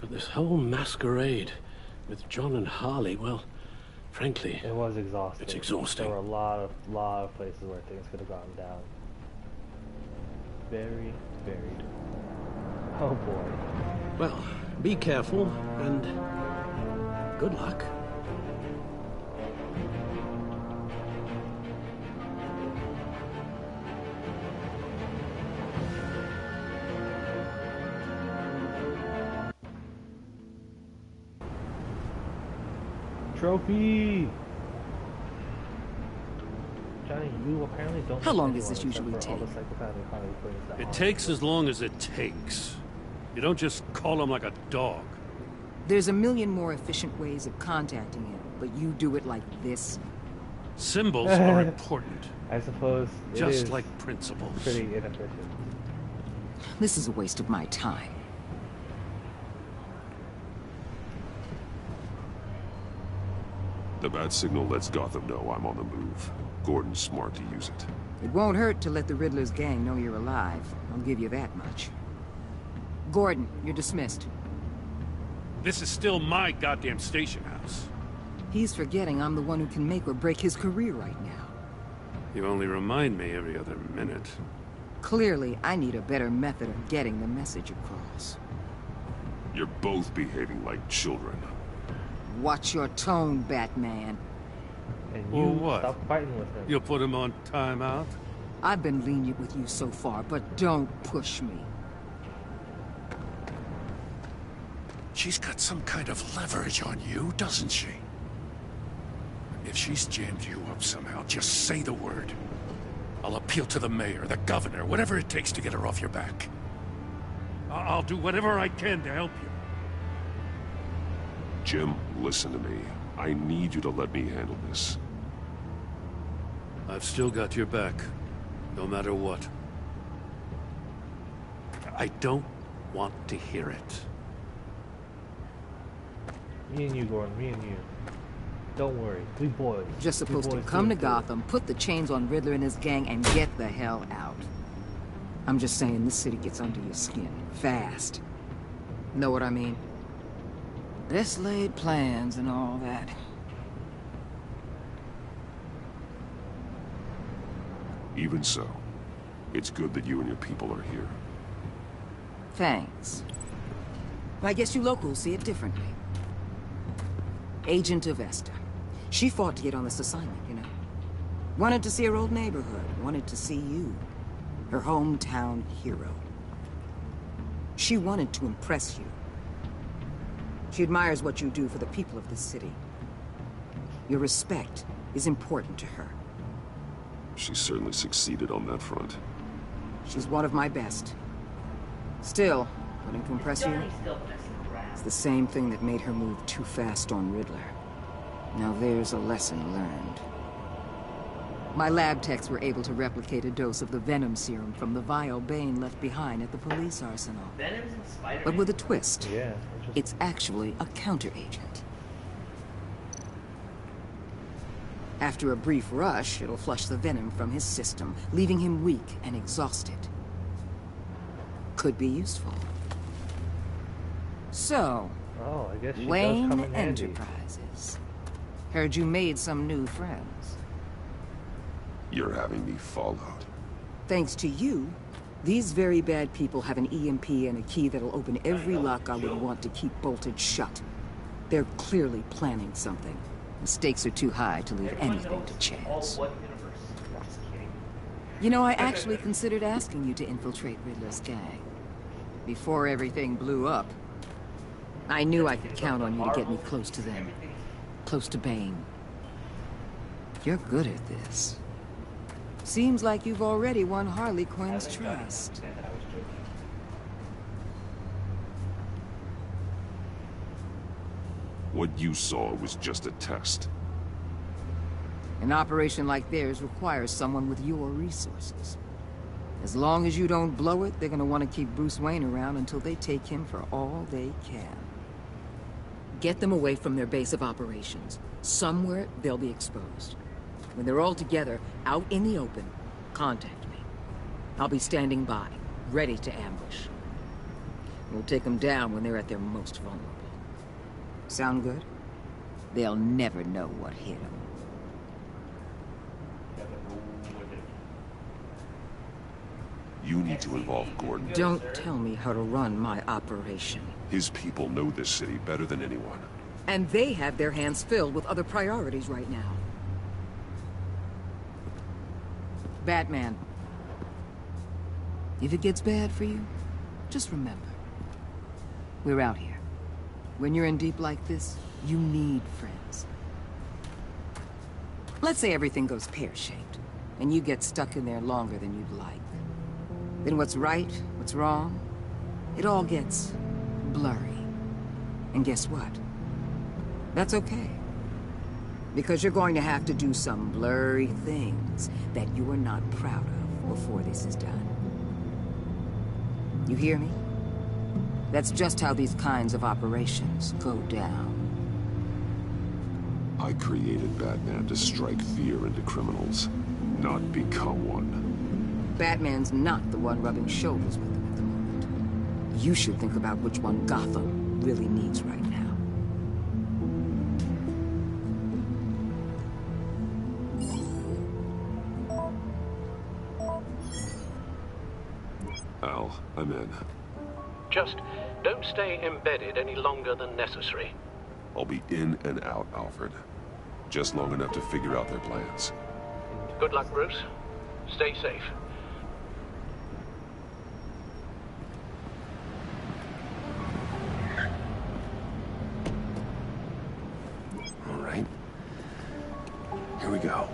But this whole masquerade with John and Harley, well, frankly... It was exhausting. It's exhausting. There were a lot of places where things could have gone down. Very, very dark. Oh boy. Well, be careful, and good luck. Trophy! Johnny, you apparently don't... How have long does anyone this usually except for all take? the psychopathic Harley Quinns that It are- takes as long as it takes. You don't just call him like a dog. There's a million more efficient ways of contacting him, but you do it like this? Symbols are important. I suppose it Just is like principles. pretty inefficient. This is a waste of my time. The bat signal lets Gotham know I'm on the move. Gordon's smart to use it. It won't hurt to let the Riddler's gang know you're alive. I'll give you that much. Gordon, you're dismissed. This is still my goddamn station house. He's forgetting I'm the one who can make or break his career right now. You only remind me every other minute. Clearly, I need a better method of getting the message across. You're both behaving like children. Watch your tone, Batman. And Well, you what? stop fighting with him. You'll put him on timeout? I've been lenient with you so far, but don't push me. She's got some kind of leverage on you, doesn't she? If she's jammed you up somehow, just say the word. I'll appeal to the mayor, the governor, whatever it takes to get her off your back. I'll do whatever I can to help you. Jim, listen to me. I need you to let me handle this. I've still got your back, no matter what. I don't want to hear it. Me and you, Gordon. Me and you. Don't worry. We boys. Just We supposed to boys come to do it. Gotham, put the chains on Riddler and his gang, and get the hell out. I'm just saying this city gets under your skin. Fast. Know what I mean? Best laid plans and all that. Even so, It's good that you and your people are here. Thanks. I guess you locals see it differently. Agent Avesta. She fought to get on this assignment, you know. Wanted to see her old neighborhood. Wanted to see you. Her hometown hero. She wanted to impress you. She admires what you do for the people of this city. Your respect is important to her. She certainly succeeded on that front. She's one of my best. Still, wanting to impress you? It's the same thing that made her move too fast on Riddler. Now there's a lesson learned. My lab techs were able to replicate a dose of the Venom serum from the vial Bane left behind at the police arsenal. But with a twist. Yeah. It's actually a counter-agent. After a brief rush, it'll flush the venom from his system, leaving him weak and exhausted. Could be useful. So, Oh, I guess she does Wayne come in handy. Enterprises. Heard you made some new friends. You're having me followed. Thanks to you, these very bad people have an EMP and a key that'll open every lock I would want to keep bolted shut. They're clearly planning something. The stakes are too high to leave anything to chance. You know, I actually considered asking you to infiltrate Riddler's gang. Before everything blew up. I knew I could count on you to get me close to them. Close to Bane. You're good at this. Seems like you've already won Harley Quinn's trust. What you saw was just a test. An operation like theirs requires someone with your resources. As long as you don't blow it, they're gonna want to keep Bruce Wayne around until they take him for all they can. Get them away from their base of operations. Somewhere they'll be exposed. When they're all together, out in the open, contact me. I'll be standing by, ready to ambush. We'll take them down when they're at their most vulnerable. Sound good? They'll never know what hit them. You need to involve Gordon. Don't tell me how to run my operation. His people know this city better than anyone. And they have their hands filled with other priorities right now. Batman. If it gets bad for you, just remember. We're out here. When you're in deep like this, you need friends. Let's say everything goes pear-shaped, and you get stuck in there longer than you'd like. Then what's right, what's wrong, it all gets blurry. And guess what? That's okay. Because you're going to have to do some blurry things that you are not proud of before this is done. You hear me? That's just how these kinds of operations go down. I created Batman to strike fear into criminals, not become one. Batman's not the one rubbing shoulders with them at the moment. You should think about which one Gotham really needs right now. Al, I'm in. Just don't stay embedded any longer than necessary. I'll be in and out, Alfred. Just long enough to figure out their plans. Good luck, Bruce. Stay safe. All right. Here we go.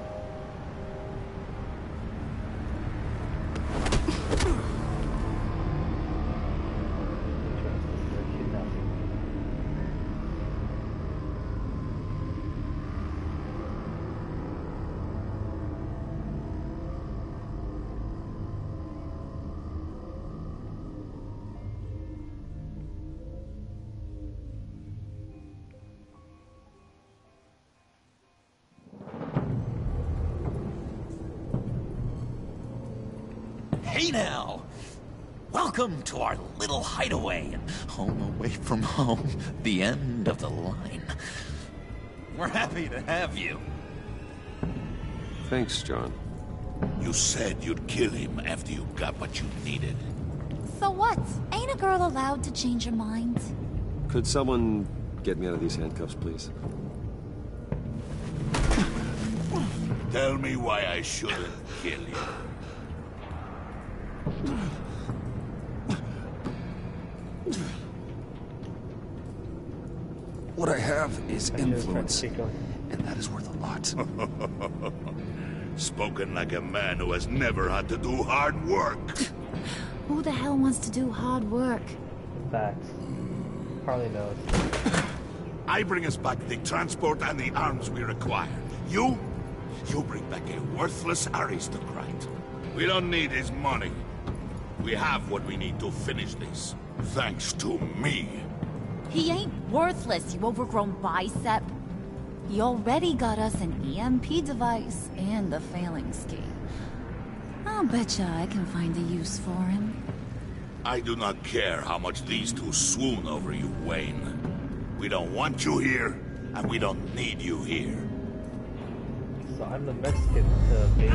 Hey now! Welcome to our little hideaway and home away from home, the end of the line. We're happy to have you. Thanks, John. You said you'd kill him after you got what you needed. So what? Ain't a girl allowed to change her mind? Could someone get me out of these handcuffs, please? Tell me why I shouldn't kill you. What I have is influence, and that is worth a lot. Spoken like a man who has never had to do hard work. Who the hell wants to do hard work? Facts. Harley knows. I bring us back the transport and the arms we require. You bring back a worthless aristocrat. We don't need his money. We have what we need to finish this. Thanks to me. He ain't worthless, you overgrown bicep. He already got us an EMP device and the phalanx key. I'll betcha I can find a use for him. I do not care how much these two swoon over you, Wayne. We don't want you here, and we don't need you here. So I'm the Mexican baby.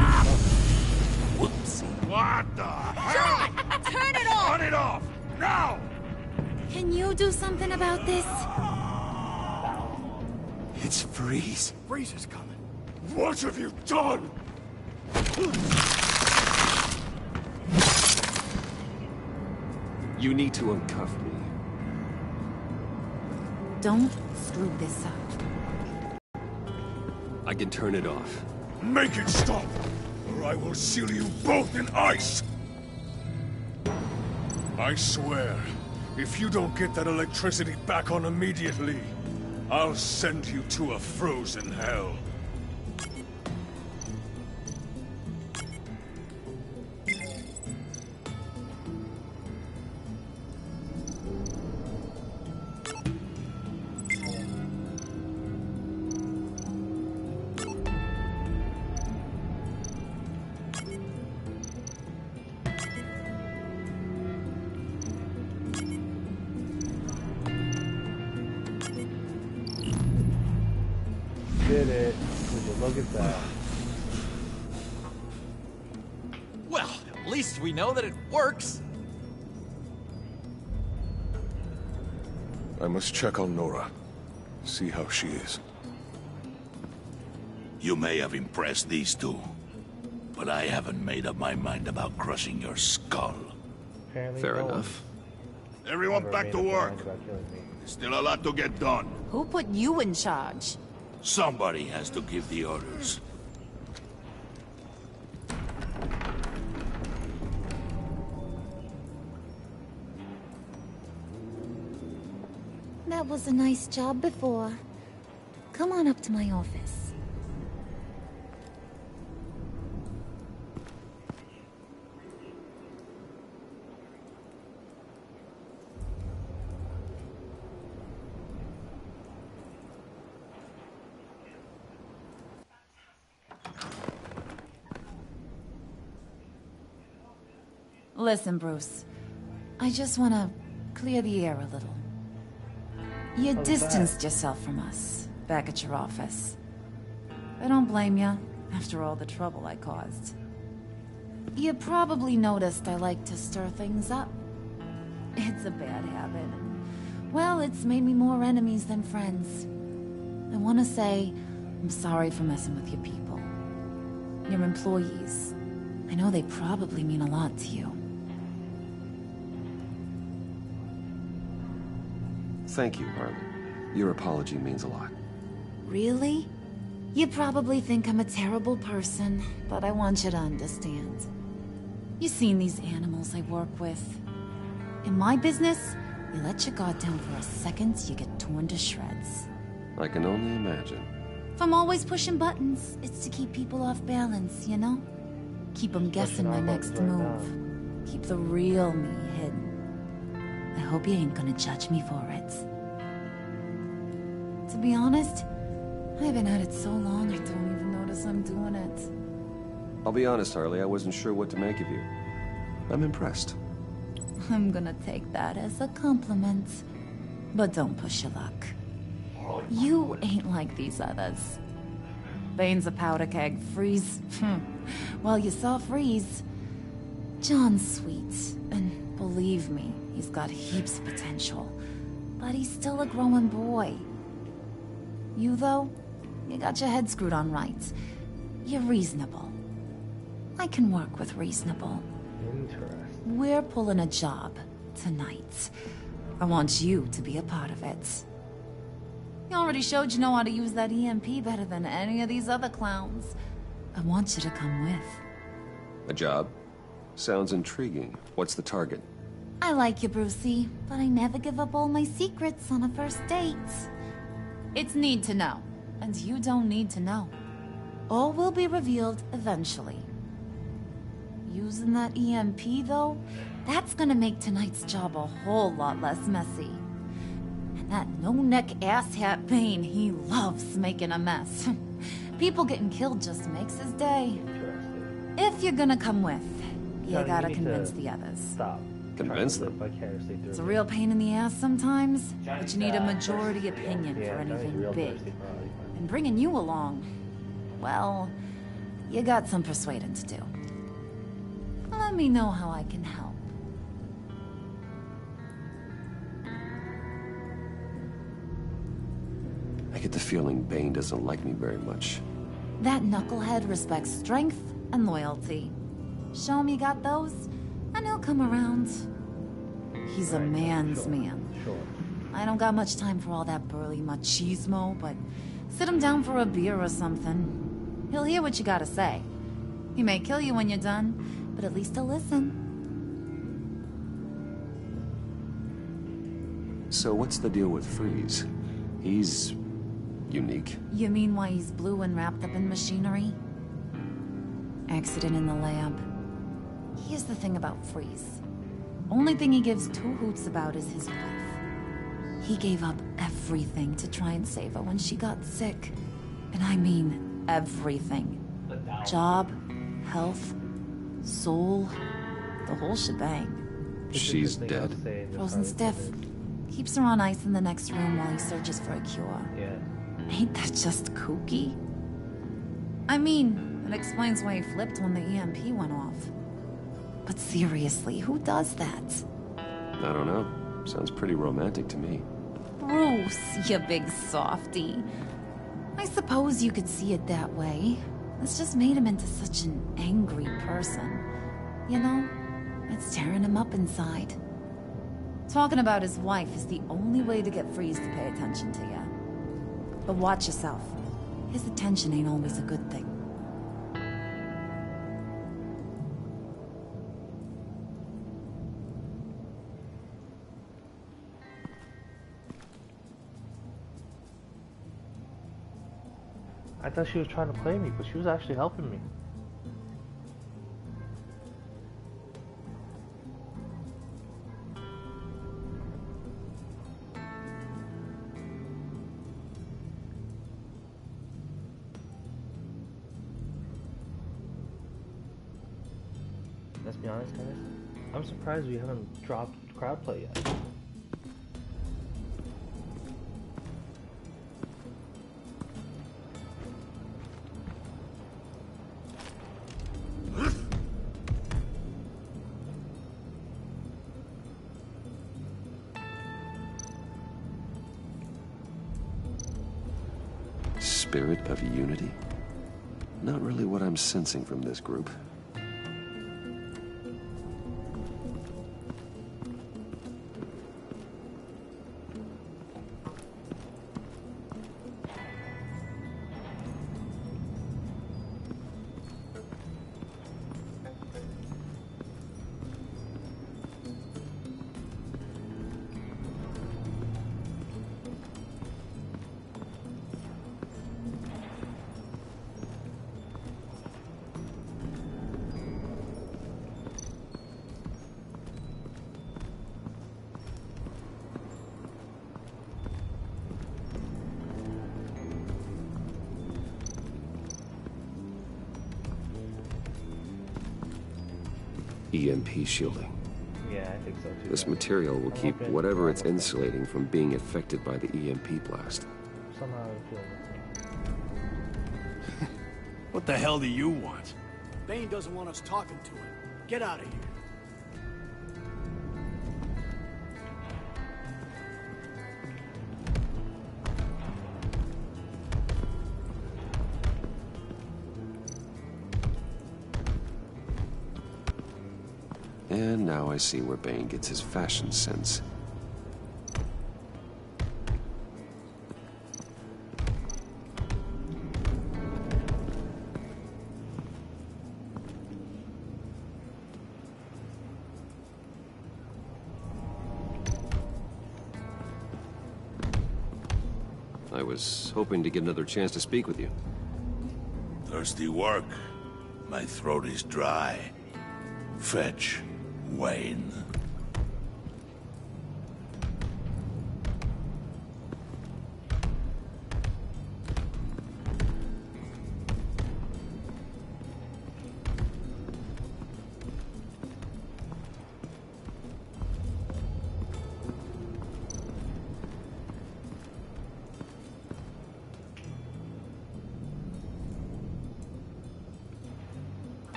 Whoops. What the hell? John! Turn it off! Turn it off! Now! Can you do something about this? It's Freeze. Freeze is coming. What have you done? You need to uncuff me. Don't screw this up. I can turn it off. Make it stop, or I will seal you both in ice! I swear, if you don't get that electricity back on immediately, I'll send you to a frozen hell. Did it. Would you look at that? Well, at least we know that it works. I must check on Nora. See how she is. You may have impressed these two, but I haven't made up my mind about crushing your skull. Apparently Fair no one enough. Everyone ever back made to up their work. mind about killing me. Still a lot to get done. Who put you in charge? Somebody has to give the orders. That was a nice job before. Come on up to my office. Listen, Bruce. I just want to clear the air a little. You distanced yourself from us, back at your office. I don't blame you, after all the trouble I caused. You probably noticed I like to stir things up. It's a bad habit. Well, it's made me more enemies than friends. I want to say I'm sorry for messing with your people. Your employees. I know they probably mean a lot to you. Thank you, Harley. Your apology means a lot. Really? You probably think I'm a terrible person, but I want you to understand. You've seen these animals I work with. In my business, you let your guard down for a second, you get torn to shreds. I can only imagine. If I'm always pushing buttons, it's to keep people off balance, you know? Keep them guessing my next move. Keep the real me hidden. I hope you ain't gonna judge me for it. To be honest, I've been at it so long I don't even notice I'm doing it. I'll be honest, Harley, I wasn't sure what to make of you. I'm impressed. I'm gonna take that as a compliment. But don't push your luck. You ain't like these others. Bane's a powder keg. Freeze. Well, you saw Freeze. John's sweet, and believe me, he's got heaps of potential. But he's still a growing boy. You, though, you got your head screwed on right. You're reasonable. I can work with reasonable. Interesting. We're pulling a job tonight. I want you to be a part of it. You already showed you know how to use that EMP better than any of these other clowns. I want you to come with. A job? Sounds intriguing. What's the target? I like you, Brucey, but I never give up all my secrets on a first date. It's need to know, and you don't need to know. All will be revealed eventually. Using that EMP, though, that's gonna make tonight's job a whole lot less messy. And that no-neck asshat Bane, he loves making a mess. People getting killed just makes his day. If you're gonna come with, you gotta convince the others. Stop. Convince them? It's a real pain in the ass sometimes, but you need a majority opinion for anything big. And bringing you along, well, you got some persuading to do. Let me know how I can help. I get the feeling Bane doesn't like me very much. That knucklehead respects strength and loyalty. Show him you got those, and he'll come around. He's a man's man. I don't got much time for all that burly machismo, but sit him down for a beer or something. He'll hear what you gotta say. He may kill you when you're done, but at least he'll listen. So what's the deal with Freeze? He's unique. You mean why he's blue and wrapped up in machinery? Accident in the lab. Here's the thing about Freeze. Only thing he gives two hoots about is his wife. He gave up everything to try and save her when she got sick. And I mean everything. Job, health, soul, the whole shebang. She's dead. Frozen stiff. Keeps her on ice in the next room while he searches for a cure. Yeah. Ain't that just kooky? I mean, it explains why he flipped when the EMP went off. But seriously, who does that? I don't know. Sounds pretty romantic to me. Bruce, you big softy. I suppose you could see it that way. It's just made him into such an angry person. You know, it's tearing him up inside. Talking about his wife is the only way to get Freeze to pay attention to you. But watch yourself. His attention ain't always a good thing. I thought she was trying to play me, but she was actually helping me. Let's be honest, guys. I'm surprised we haven't dropped crowd play yet. Spirit of unity? Not really what I'm sensing from this group. EMP shielding. Yeah, I think so too. This material will keep whatever it's insulating from being affected by the EMP blast. Somehow I feel What the hell do you want? Bane doesn't want us talking to him. Get out of here. And now I see where Bane gets his fashion sense. I was hoping to get another chance to speak with you. Thirsty work. My throat is dry. Fetch Wayne.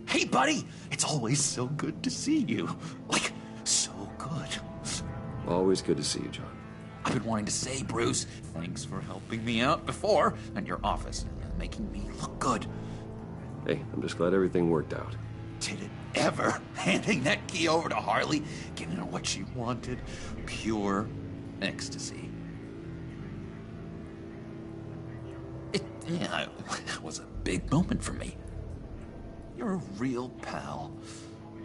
Hey, buddy! It's always so good to see you. Like, so good. Always good to see you, John. I've been wanting to say, Bruce, thanks for helping me out before, and your office, making me look good. Hey, I'm just glad everything worked out. Did it ever? Handing that key over to Harley, giving her what she wanted. Pure ecstasy. It was a big moment for me. You're a real pal,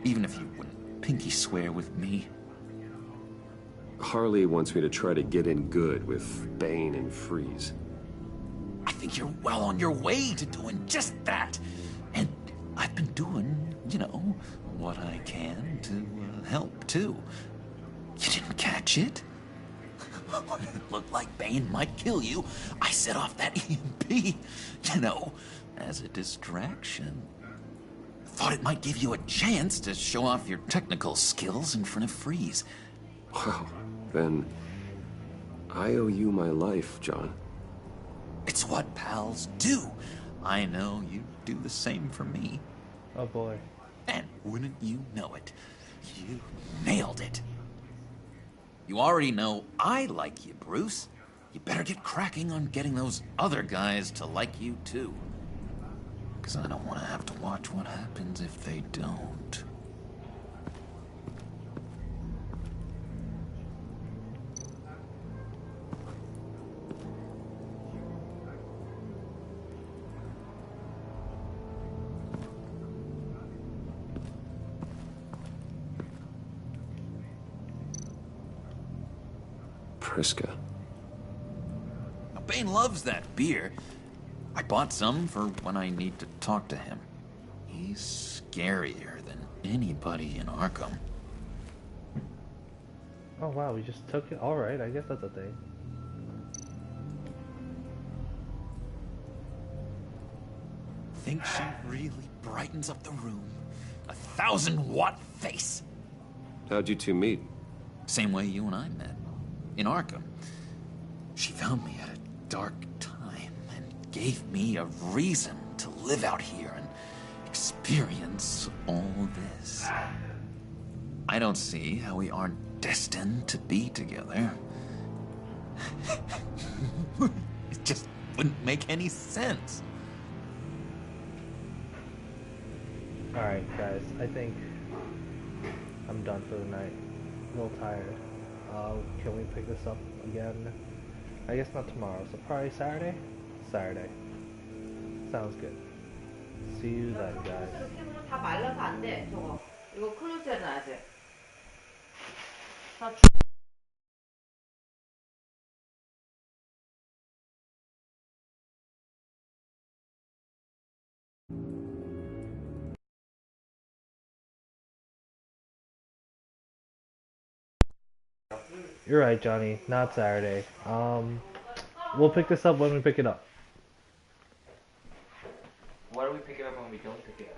even if you wouldn't pinky swear with me. Harley wants me to try to get in good with Bane and Freeze. I think you're well on your way to doing just that. And I've been doing, you know, what I can to help, too. You didn't catch it? When it looked like Bane might kill you, I set off that EMP, you know, as a distraction. Thought it might give you a chance to show off your technical skills in front of Freeze. Wow, then I owe you my life, John. It's what pals do. I know you do the same for me. Oh boy. And wouldn't you know it, you nailed it. You already know I like you, Bruce. You better get cracking on getting those other guys to like you too. Because I don't want to have to watch what happens if they don't. Priska. Bane loves that beer. I bought some for when I need to talk to him. He's scarier than anybody in Arkham. Oh wow, we just took it. Alright, I guess that's a thing. Think she really brightens up the room? 1,000-watt face! How'd you two meet? Same way you and I met. In Arkham. She found me at a dark time and gave me a reason to live out here and experience all this. I don't see how we aren't destined to be together. It just wouldn't make any sense. Alright guys, I think I'm done for the night. A little tired. Can we pick this up again? I guess not tomorrow, so probably Saturday? Saturday. Sounds good. See you then, guys. 다 말라서 안 돼, 저거. 이거 클로즈 해놔야지. 다 You're right, Johnny. Not Saturday. We'll pick this up when we pick it up. Why do we pick it up when we don't pick it up?